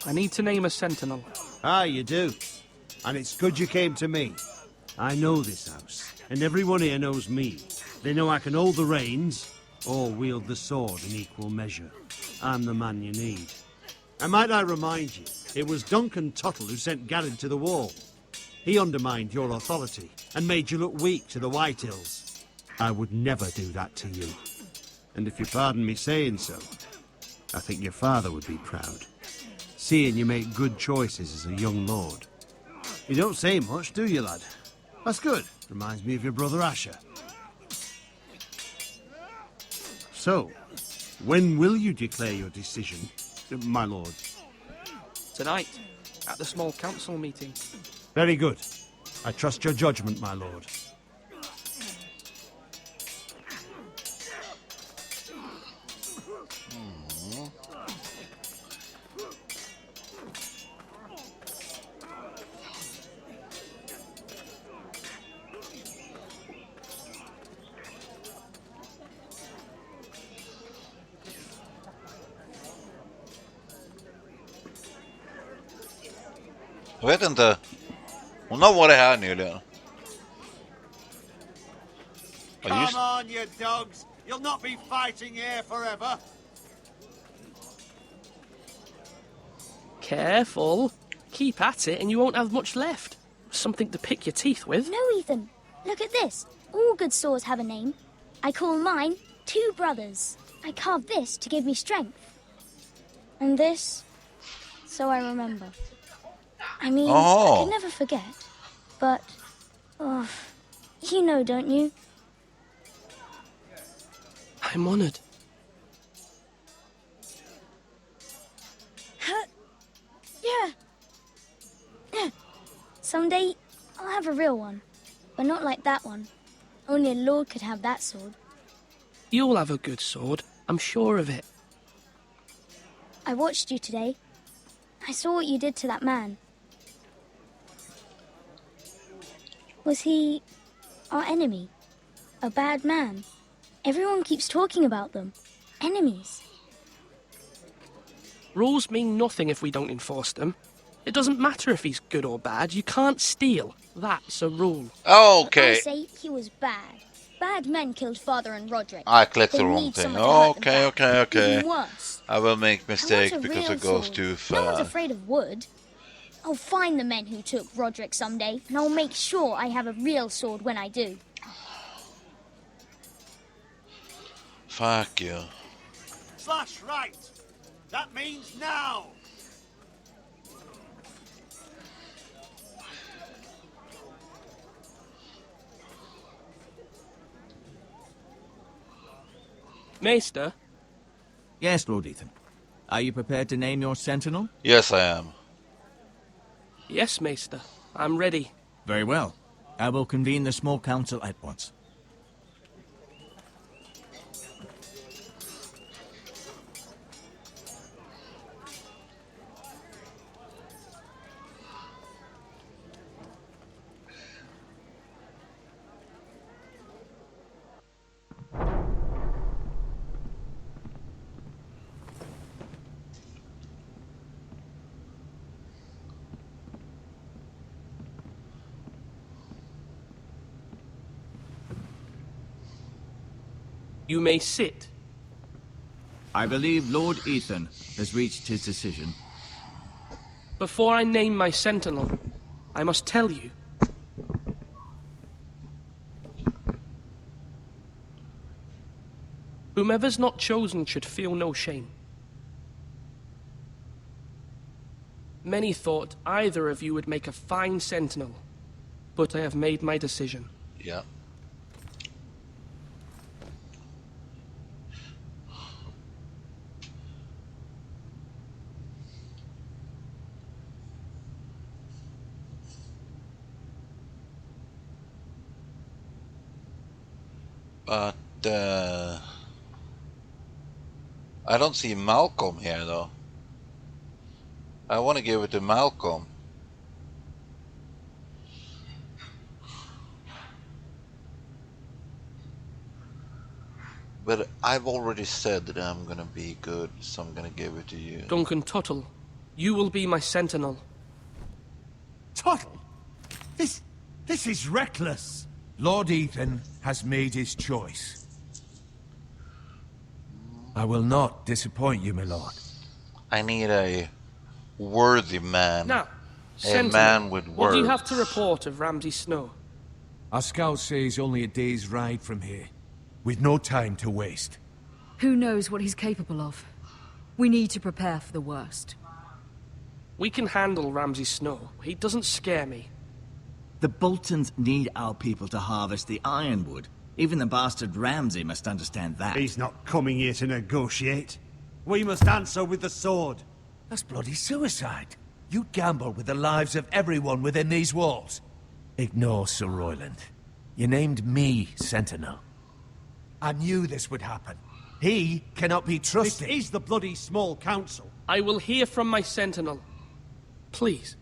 I need to name a sentinel. Ah, you do. And it's good you came to me. I know this house, and everyone here knows me. They know I can hold the reins, or wield the sword in equal measure. I'm the man you need. And might I remind you, it was Duncan Tuttle who sent Garrett to the wall. He undermined your authority, and made you look weak to the Whitehills. I would never do that to you. And if you pardon me saying so, I think your father would be proud. Seeing you make good choices as a young lord. You don't say much, do you, lad? That's good. Reminds me of your brother Asher. So, when will you declare your decision, my lord? Tonight, at the small council meeting. Very good. I trust your judgment, my lord. Jag vet inte. Hon har varit här nyligen. Come on, you dogs. You'll not be fighting here forever. Careful. Keep at it and you won't have much left. Something to pick your teeth with. No, Ethan. Look at this. All good swords have a name. I call mine Two Brothers. I carved this to give me strength. And this, so I remember. I mean, I can never forget. But, you know, don't you? I'm honored. Yeah. Someday, I'll have a real one. But not like that one. Only a lord could have that sword. You'll have a good sword. I'm sure of it. I watched you today. I saw what you did to that man. Was he our enemy? A bad man? Everyone keeps talking about them. Enemies. Rules mean nothing if we don't enforce them. It doesn't matter if he's good or bad. You can't steal. That's a rule. Okay. I say he was bad. Bad men killed Father and Roderick. I clicked They the wrong need thing. someone to hurt them back. Okay. Even worse. I will make mistake I want a because real it goes sword. too No one's far. afraid of wood. I'll find the men who took Roderick someday, and I'll make sure I have a real sword when I do. Fuck you. Slash right. That means now. Maester? Yes, Lord Ethan. Are you prepared to name your sentinel? Yes, I am. Yes, Maester. I'm ready. Very well. I will convene the small council at once. You may sit. I believe Lord Ethan has reached his decision. Before I name my sentinel, I must tell you. Whomever's not chosen should feel no shame. Many thought either of you would make a fine sentinel, but I have made my decision. Yeah. But I don't see Malcolm here though. I want to give it to Malcolm. But I've already said that I'm gonna be good, so I'm gonna give it to you. Duncan Tuttle, you will be my sentinel. Tuttle? This is reckless. Lord Ethan has made his choice. I will not disappoint you, my lord. I need a worthy man. Now, a sentinel, man with words. what do you have to report of Ramsay Snow? Our scouts say he's only a day's ride from here, with no time to waste. Who knows what he's capable of? We need to prepare for the worst. We can handle Ramsay Snow. He doesn't scare me. The Boltons need our people to harvest the ironwood. Even the bastard Ramsay must understand that. He's not coming here to negotiate. We must answer with the sword. That's bloody suicide. You gamble with the lives of everyone within these walls. Ignore Sir Royland. You named me Sentinel. I knew this would happen. He cannot be trusted. This is the bloody small council. I will hear from my sentinel. Please.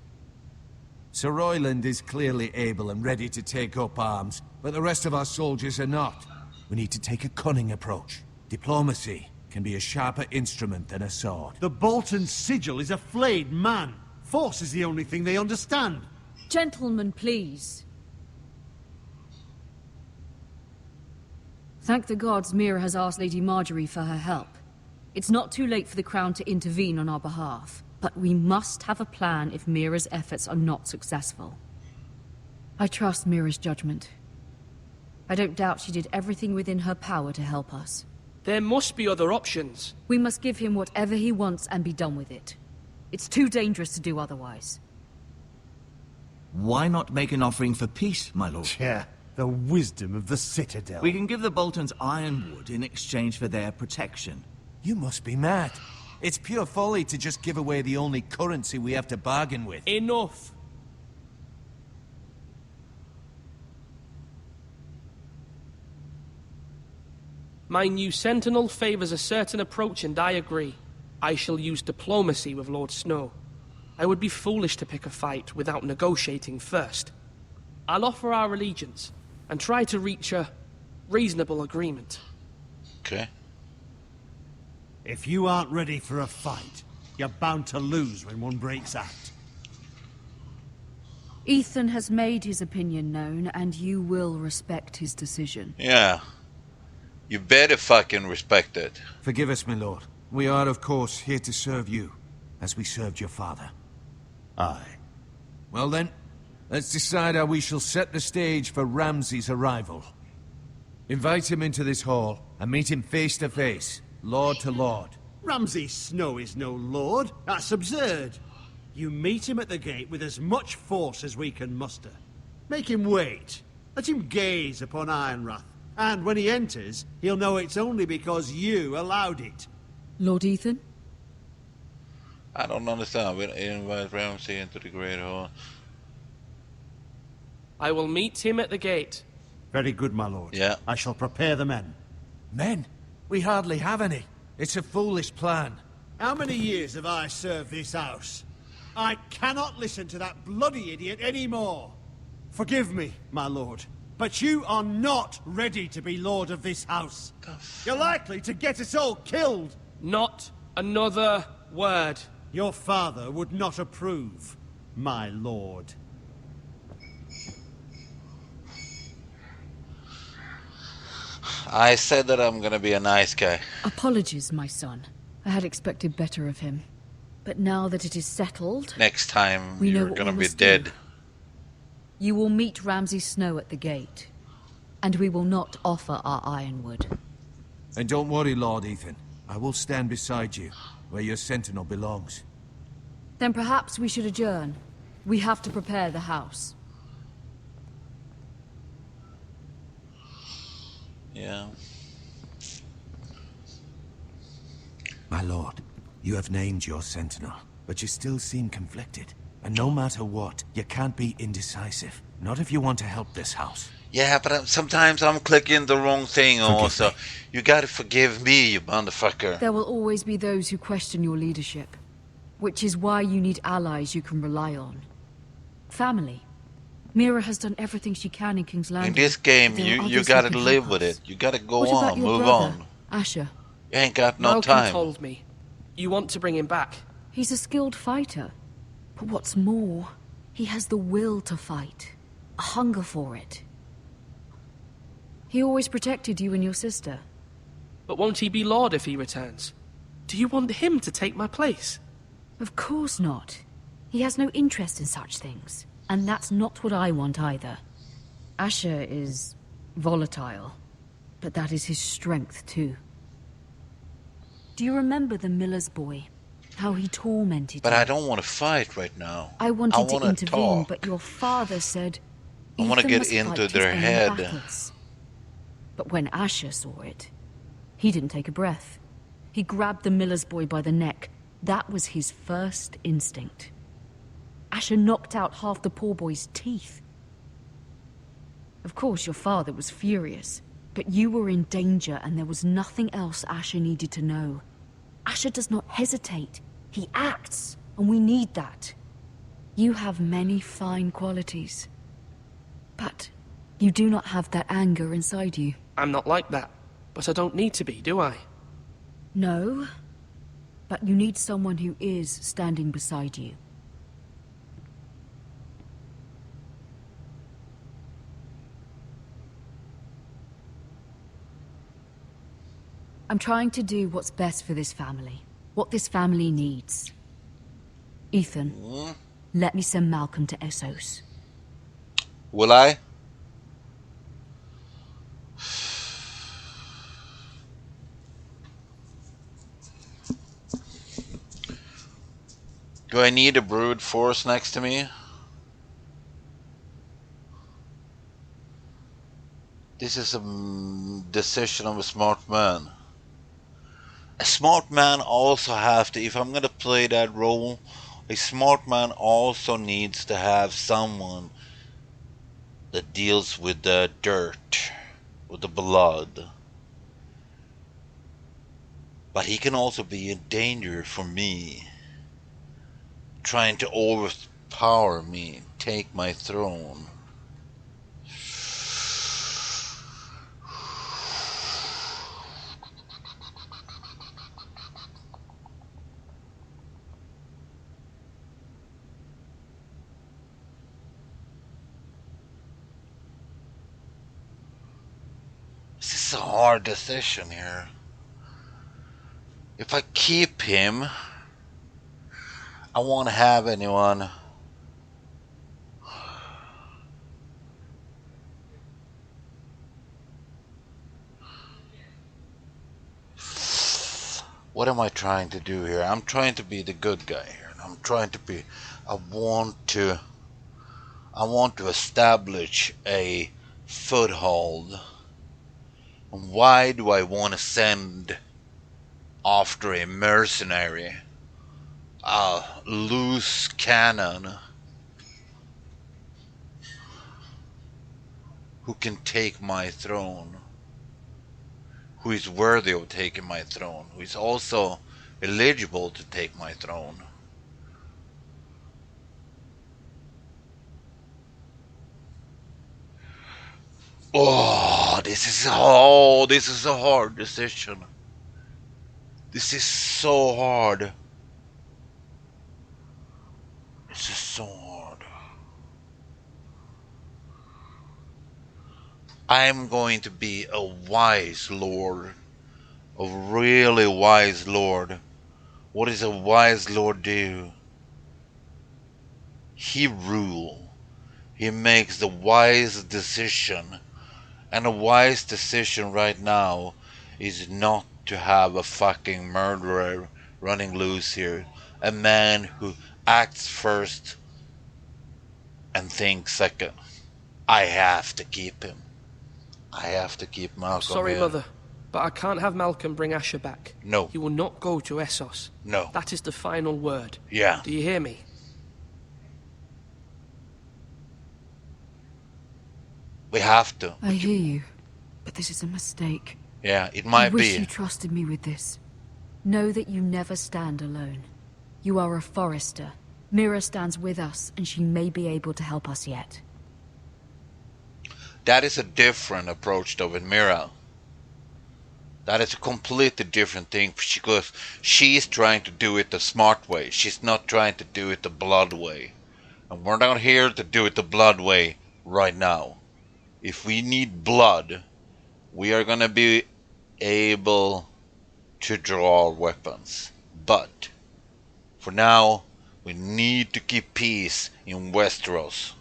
Sir Royland is clearly able and ready to take up arms, but the rest of our soldiers are not. We need to take a cunning approach. Diplomacy can be a sharper instrument than a sword. The Bolton sigil is a flayed man. Force is the only thing they understand. Gentlemen, please. Thank the gods Mira has asked Lady Marjorie for her help. It's not too late for the Crown to intervene on our behalf, but we must have a plan if Mira's efforts are not successful. I trust Mira's judgment. I don't doubt she did everything within her power to help us. There must be other options. We must give him whatever he wants and be done with it. It's too dangerous to do otherwise. Why not make an offering for peace, my lord? Yeah, the wisdom of the Citadel. We can give the Boltons ironwood in exchange for their protection. You must be mad. It's pure folly to just give away the only currency we have to bargain with. Enough! My new sentinel favors a certain approach, and I agree. I shall use diplomacy with Lord Snow. I would be foolish to pick a fight without negotiating first. I'll offer our allegiance, and try to reach a reasonable agreement. Okay. If you aren't ready for a fight, you're bound to lose when one breaks out. Ethan has made his opinion known, and you will respect his decision. Yeah. You better fucking respect it. Forgive us, my lord. We are, of course, here to serve you, as we served your father. Aye. Well then, let's decide how we shall set the stage for Ramsay's arrival. Invite him into this hall, and meet him face to face, lord to lord. Ramsay Snow is no lord. That's absurd. You meet him at the gate with as much force as we can muster. Make him wait. Let him gaze upon Ironrath. And when he enters, he'll know it's only because you allowed it. Lord Ethan? I don't understand. We'll invite Ramsay into the Great Hall. I will meet him at the gate. Very good, my lord. Yeah. I shall prepare the men. Men? We hardly have any. It's a foolish plan. How many years have I served this house? I cannot listen to that bloody idiot anymore. Forgive me, my lord, but you are not ready to be lord of this house. You're likely to get us all killed. Not another word. Your father would not approve, my lord. I said that I'm gonna be a nice guy. Apologies, my son. I had expected better of him. But now that it is settled... Next time, we know you're what gonna we be must dead. do. You will meet Ramsay Snow at the gate. And we will not offer our ironwood. And don't worry, Lord Ethan. I will stand beside you, where your sentinel belongs. Then perhaps we should adjourn. We have to prepare the house. Yeah. My lord, you have named your sentinel, but you still seem conflicted. And no matter what, you can't be indecisive. Not if you want to help this house. Yeah, but sometimes I'm clicking the wrong thing also. You gotta forgive me, you motherfucker. There will always be those who question your leadership. Which is why you need allies you can rely on. Family. Mira has done everything she can in King's Landing. In this game, you gotta live with it. You gotta go on, move on. Asher? You ain't got no Malcolm time. told me. You want to bring him back. He's a skilled fighter. But what's more, he has the will to fight. A hunger for it. He always protected you and your sister. But won't he be Lord if he returns? Do you want him to take my place? Of course not. He has no interest in such things. And that's not what I want either. Asher is volatile. But that is his strength too. Do you remember the miller's boy? How he tormented But you? I don't want to fight right now. I wanted to intervene, talk. but your father said... I want to Ethan get must into fight their his own head. battles. But when Asher saw it, he didn't take a breath. He grabbed the miller's boy by the neck. That was his first instinct. Asher knocked out half the poor boy's teeth. Of course, your father was furious, but you were in danger and there was nothing else Asher needed to know. Asher does not hesitate. He acts, and we need that. You have many fine qualities. But you do not have that anger inside you. I'm not like that, but I don't need to be, do I? No, but you need someone who is standing beside you. I'm trying to do what's best for this family. What this family needs. Ethan, let me send Malcolm to Essos. Will I? Do I need a brute force next to me? This is a decision of a smart man. A smart man also have to, if I'm gonna play that role, a smart man also needs to have someone that deals with the dirt, with the blood. But he can also be a danger for me, trying to overpower me, take my throne. This is a hard decision here. If I keep him, I won't have anyone. What am I trying to do here? I'm trying to be the good guy here. I'm trying to be... I want to establish a foothold. And why do I want to send after a mercenary? A loose cannon who can take my throne, who is worthy of taking my throne, who is also eligible to take my throne. This is a hard decision. This is so hard. This is so hard. I'm going to be a wise lord. A really wise lord. What does a wise lord do? He rules. He makes the wise decision. And a wise decision right now is not to have a fucking murderer running loose here. A man who acts first and thinks second. I have to keep him. I have to keep Malcolm Sorry, here. Mother, but I can't have Malcolm bring Asher back. No. He will not go to Essos. No. That is the final word. Yeah. Do you hear me? We have to. I hear you, but this is a mistake. Yeah, it might I wish be. you trusted me with this. Know that you never stand alone. You are a Forrester. Mira stands with us, and she may be able to help us yet. That is a different approach though with Mira. That is a completely different thing because she's trying to do it the smart way. She's not trying to do it the blood way. And we're not here to do it the blood way right now. If we need blood, we are gonna be able to draw weapons. But for now, we need to keep peace in Westeros.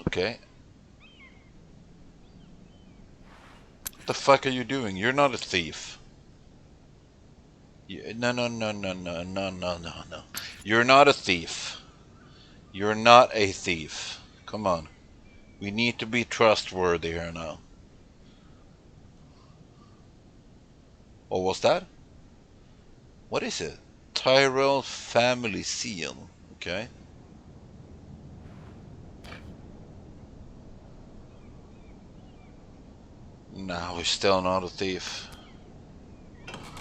Okay. What the fuck are you doing? You're not a thief. No. You're not a thief. You're not a thief. Come on. We need to be trustworthy here now. What was that? What is it? Tyrell family seal. Okay. No, we're still not a thief.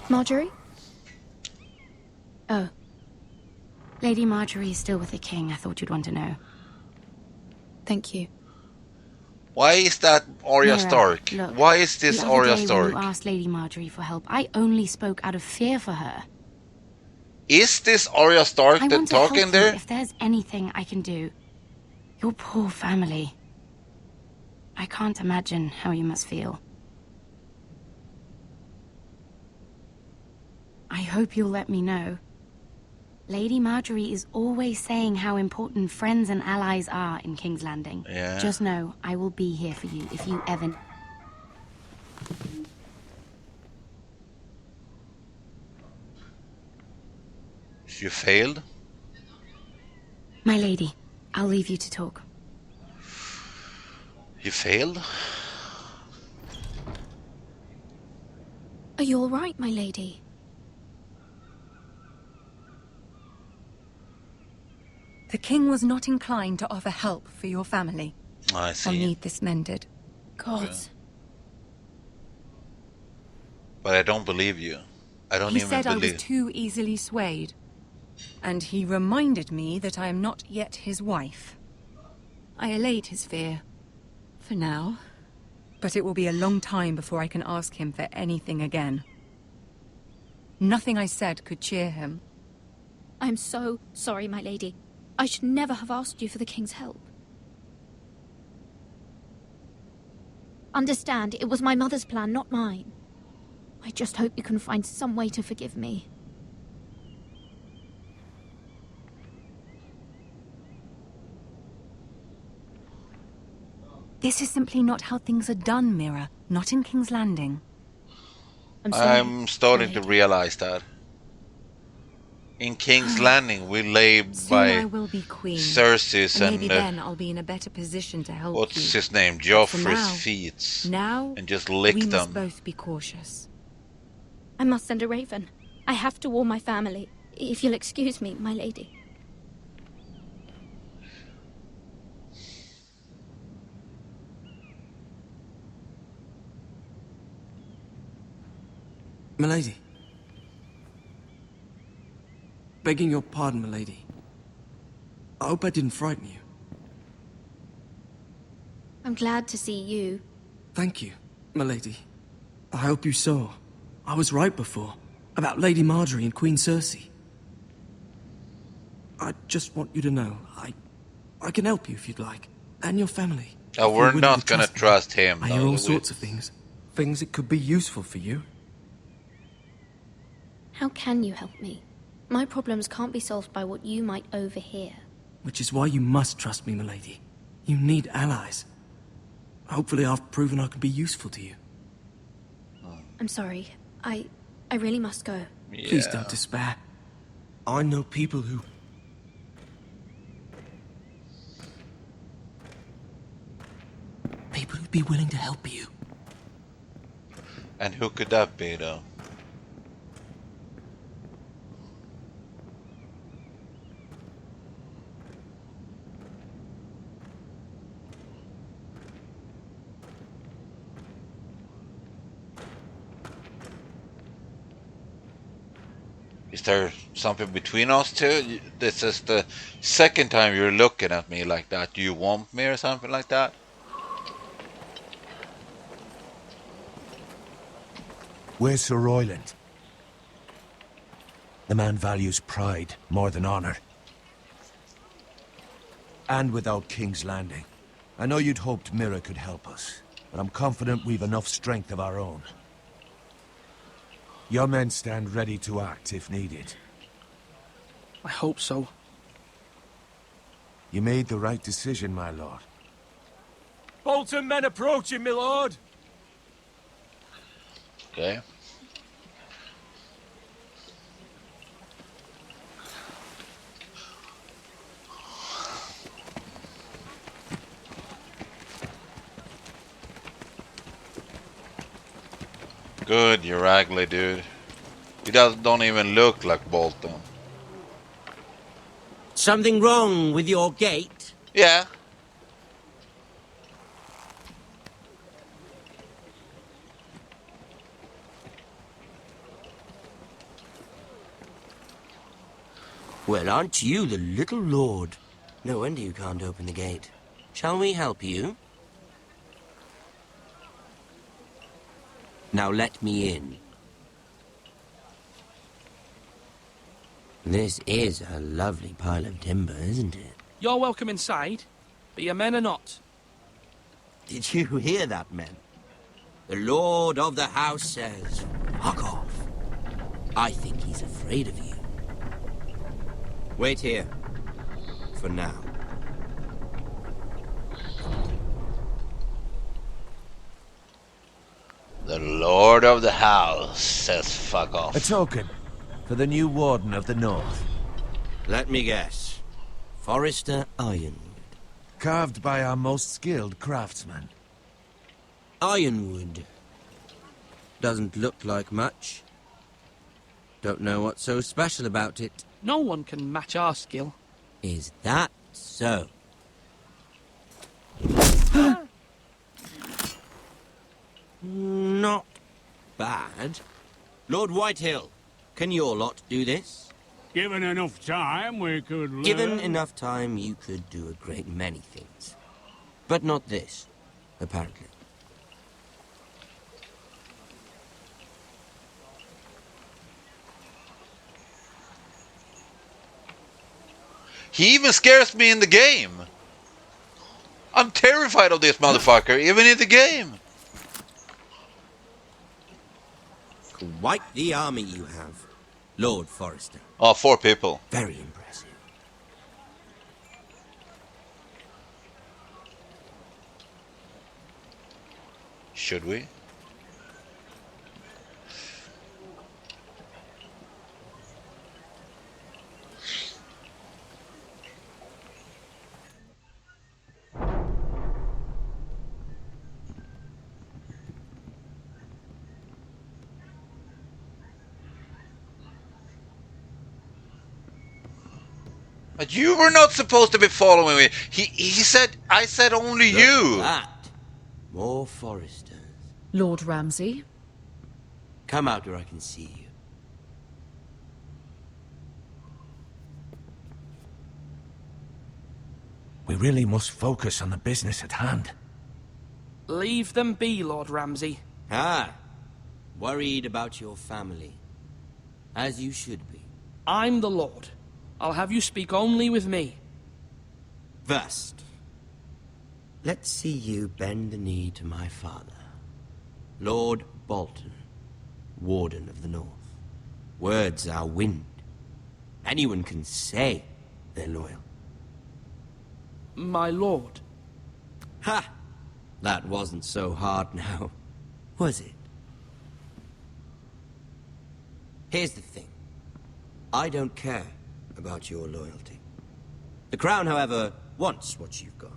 Marjorie? Oh. Lady Marjorie is still with the king. I thought you'd want to know. Thank you. Why is that Arya Mira, Stark? look, Why is this the other Arya day Stark? when you asked Lady Marjorie for help, I only spoke out of fear for her. Is this Arya Stark I that want to help talking you there? if there's anything I can do. Your poor family. I can't imagine how you must feel. I hope you'll let me know. Lady Marjorie is always saying how important friends and allies are in King's Landing. Yeah. Just know, I will be here for you if you ever... You failed? My lady, I'll leave you to talk. You failed? Are you all right, my lady? The king was not inclined to offer help for your family. I see. I'll need this mended. Gods. But I don't believe you. I don't He even said I was believe. too easily swayed. And he reminded me that I am not yet his wife. I allayed his fear. For now. But it will be a long time before I can ask him for anything again. Nothing I said could cheer him. I'm so sorry, my lady. I should never have asked you for the king's help. Understand, it was my mother's plan, not mine. I just hope you can find some way to forgive me. This is simply not how things are done, Mira. Not in King's Landing. I'm starting to realize that. In King's Landing, we lay Soon by I will be queen. Cersei's and maybe and then I'll be in a better position to help what's you. his name, But for Joffrey's feet, now and just lick we them. must both be cautious. I must send a raven. I have to warn my family. If you'll excuse me, my lady. Milady. Begging your pardon, milady. I hope I didn't frighten you. I'm glad to see you. Thank you, milady. I hope you saw. I was right before. About Lady Marjorie and Queen Cersei. I just want you to know, I can help you if you'd like. And your family. Oh, we're not gonna trust him, I hear all sorts of things. Things that could be useful for you. How can you help me? My problems can't be solved by what you might overhear. Which is why you must trust me, milady. You need allies. Hopefully I've proven I can be useful to you. I'm sorry. I really must go. Yeah. Please don't despair. I know people who... People who'd be willing to help you. And who could that be, though? Is there something between us two? This is the second time you're looking at me like that. Do you want me or something like that? Where's Sir Royland? The man values pride more than honor. And without King's Landing. I know you'd hoped Mira could help us, but I'm confident we've enough strength of our own. Your men stand ready to act if needed. I hope so. You made the right decision, my lord. Bolton men approaching, my lord! Okay. Good, you're ugly, dude. He don't even look like Bolton. Something wrong with your gate? Yeah. Well, aren't you the little lord? No wonder you can't open the gate. Shall we help you? Now let me in. This is a lovely pile of timber, isn't it? You're welcome inside, but your men are not. Did you hear that, men? The lord of the house says, fuck off. I think he's afraid of you. Wait here. For now. The lord of the house says fuck off. A token for the new warden of the north. Let me guess. Forrester Ironwood. Carved by our most skilled craftsman. Ironwood. Doesn't look like much. Don't know what's so special about it. No one can match our skill. Is that so? Not bad. Lord Whitehill, can your lot do this? Given enough time, we could learn. Given enough time, you could do a great many things. But not this, apparently. He even scares me in the game. I'm terrified of this motherfucker, even in the game. Quite the army you have, Lord Forrester. Oh, 4 people. Very impressive. Should we? But you were not supposed to be following me. He said, I said only Look you. at that. More Forresters. Lord Ramsay? Come out where I can see you. We really must focus on the business at hand. Leave them be, Lord Ramsay. Ah, worried about your family. As you should be. I'm the Lord. I'll have you speak only with me. First, let's see you bend the knee to my father, Lord Bolton, Warden of the North. Words are wind. Anyone can say they're loyal. My lord. Ha! That wasn't so hard now, was it? Here's the thing. I don't care about your loyalty. The Crown, however, wants what you've got.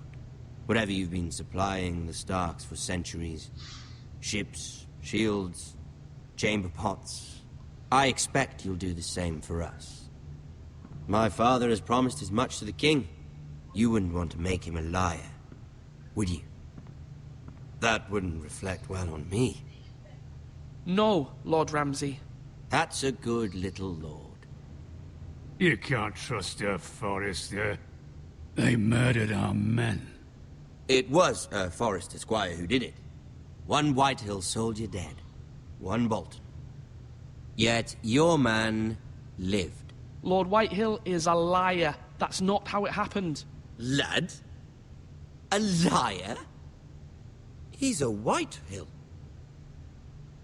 Whatever you've been supplying the Starks for centuries. Ships, shields, chamber pots. I expect you'll do the same for us. My father has promised as much to the king. You wouldn't want to make him a liar, would you? That wouldn't reflect well on me. No, Lord Ramsay. That's a good little lord. You can't trust her, Forrester. They murdered our men. It was a Forrester squire who did it. One Whitehill soldier dead. One Bolton. Yet your man lived. Lord Whitehill is a liar. That's not how it happened. Lad? A liar? He's a Whitehill.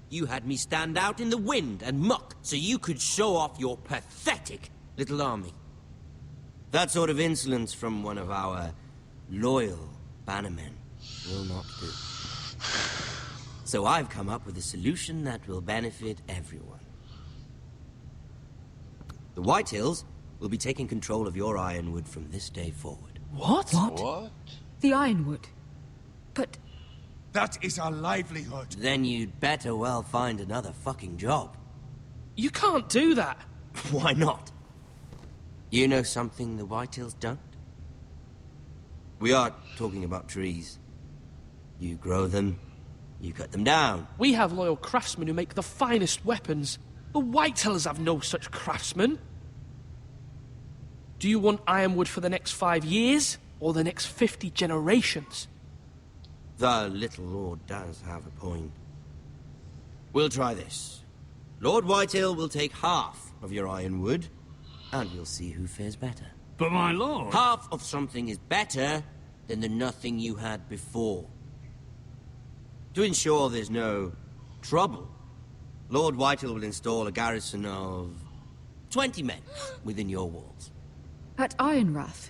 You had me stand out in the wind and muck so you could show off your pathetic little army. That sort of insolence from one of our loyal bannermen will not do. So I've come up with a solution that will benefit everyone. The Whitehills will be taking control of your ironwood from this day forward. What? What? The ironwood? But... That is our livelihood. Then you'd better well find another fucking job. You can't do that. Why not? You know something the Whitehills don't? We are talking about trees. You grow them, you cut them down. We have loyal craftsmen who make the finest weapons. The Whitehills have no such craftsmen. Do you want ironwood for the next 5 years, or the next 50 generations? The little lord does have a point. We'll try this. Lord Whitehill will take half of your ironwood, and we'll see who fares better. But my lord... Half of something is better than the nothing you had before. To ensure there's no trouble, Lord Whitehill will install a garrison of 20 men within your walls. At Ironrath?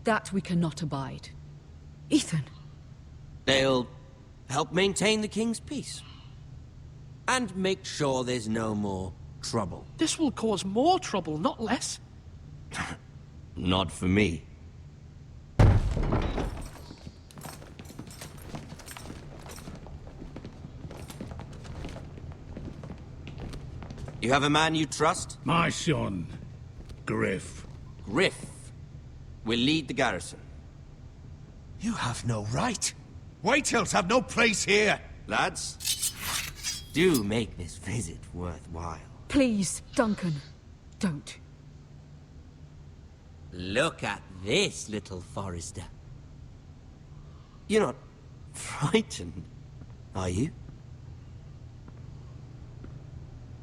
That we cannot abide. Ethan! They'll help maintain the king's peace. And make sure there's no more trouble. This will cause more trouble, not less. Not for me. You have a man you trust? My son, Griff. Griff will lead the garrison. You have no right. Whitehills have no place here. Lads, do make this visit worthwhile. Please, Duncan, don't. Look at this, little Forrester. You're not frightened, are you?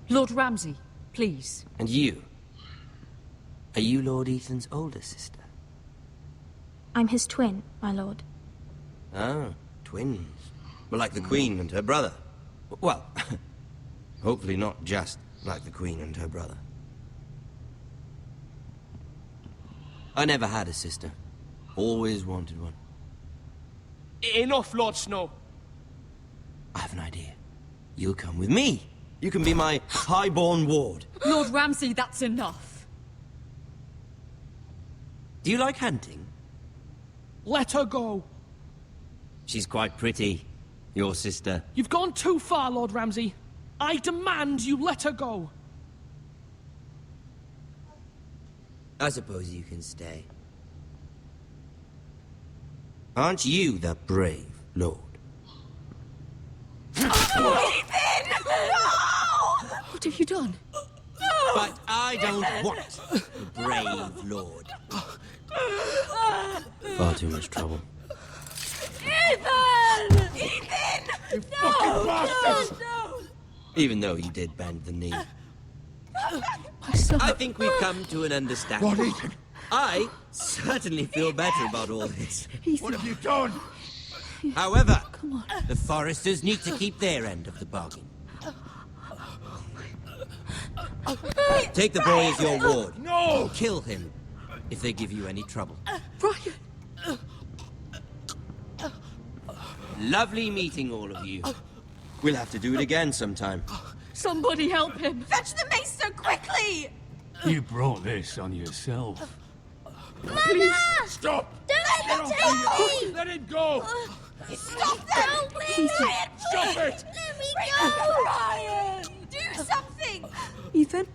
Lord Ramsay, please. And you? Are you Lord Ethan's older sister? I'm his twin, my lord. Ah, twins. Well, like the Queen and her brother. Well, hopefully not just like the Queen and her brother. I never had a sister. Always wanted one. Enough, Lord Snow. I have an idea. You'll come with me. You can be my highborn ward. Lord Ramsay, that's enough. Do you like hunting? Let her go. She's quite pretty, your sister. You've gone too far, Lord Ramsay. I demand you let her go. I suppose you can stay. Aren't you the brave lord? What have you done? But I don't want the brave lord. Far too much trouble. Ethan! Ethan! You fucking bastard! No! Even though he did bend the knee. My son. I think we've come to an understanding. What, Ethan? I certainly feel better about all this. What have you done? However, the Foresters need to keep their end of the bargain. Take the boy as your ward. No! Kill him if they give you any trouble. Brian! Lovely meeting all of you. We'll have to do it again sometime. Somebody help him! Fetch the maester quickly! You brought this on yourself. Please! Stop! Don't let him take me! Let him go! Stop them! Help me! Brian, Stop it! Let me go! Brian! Do something! Ethan?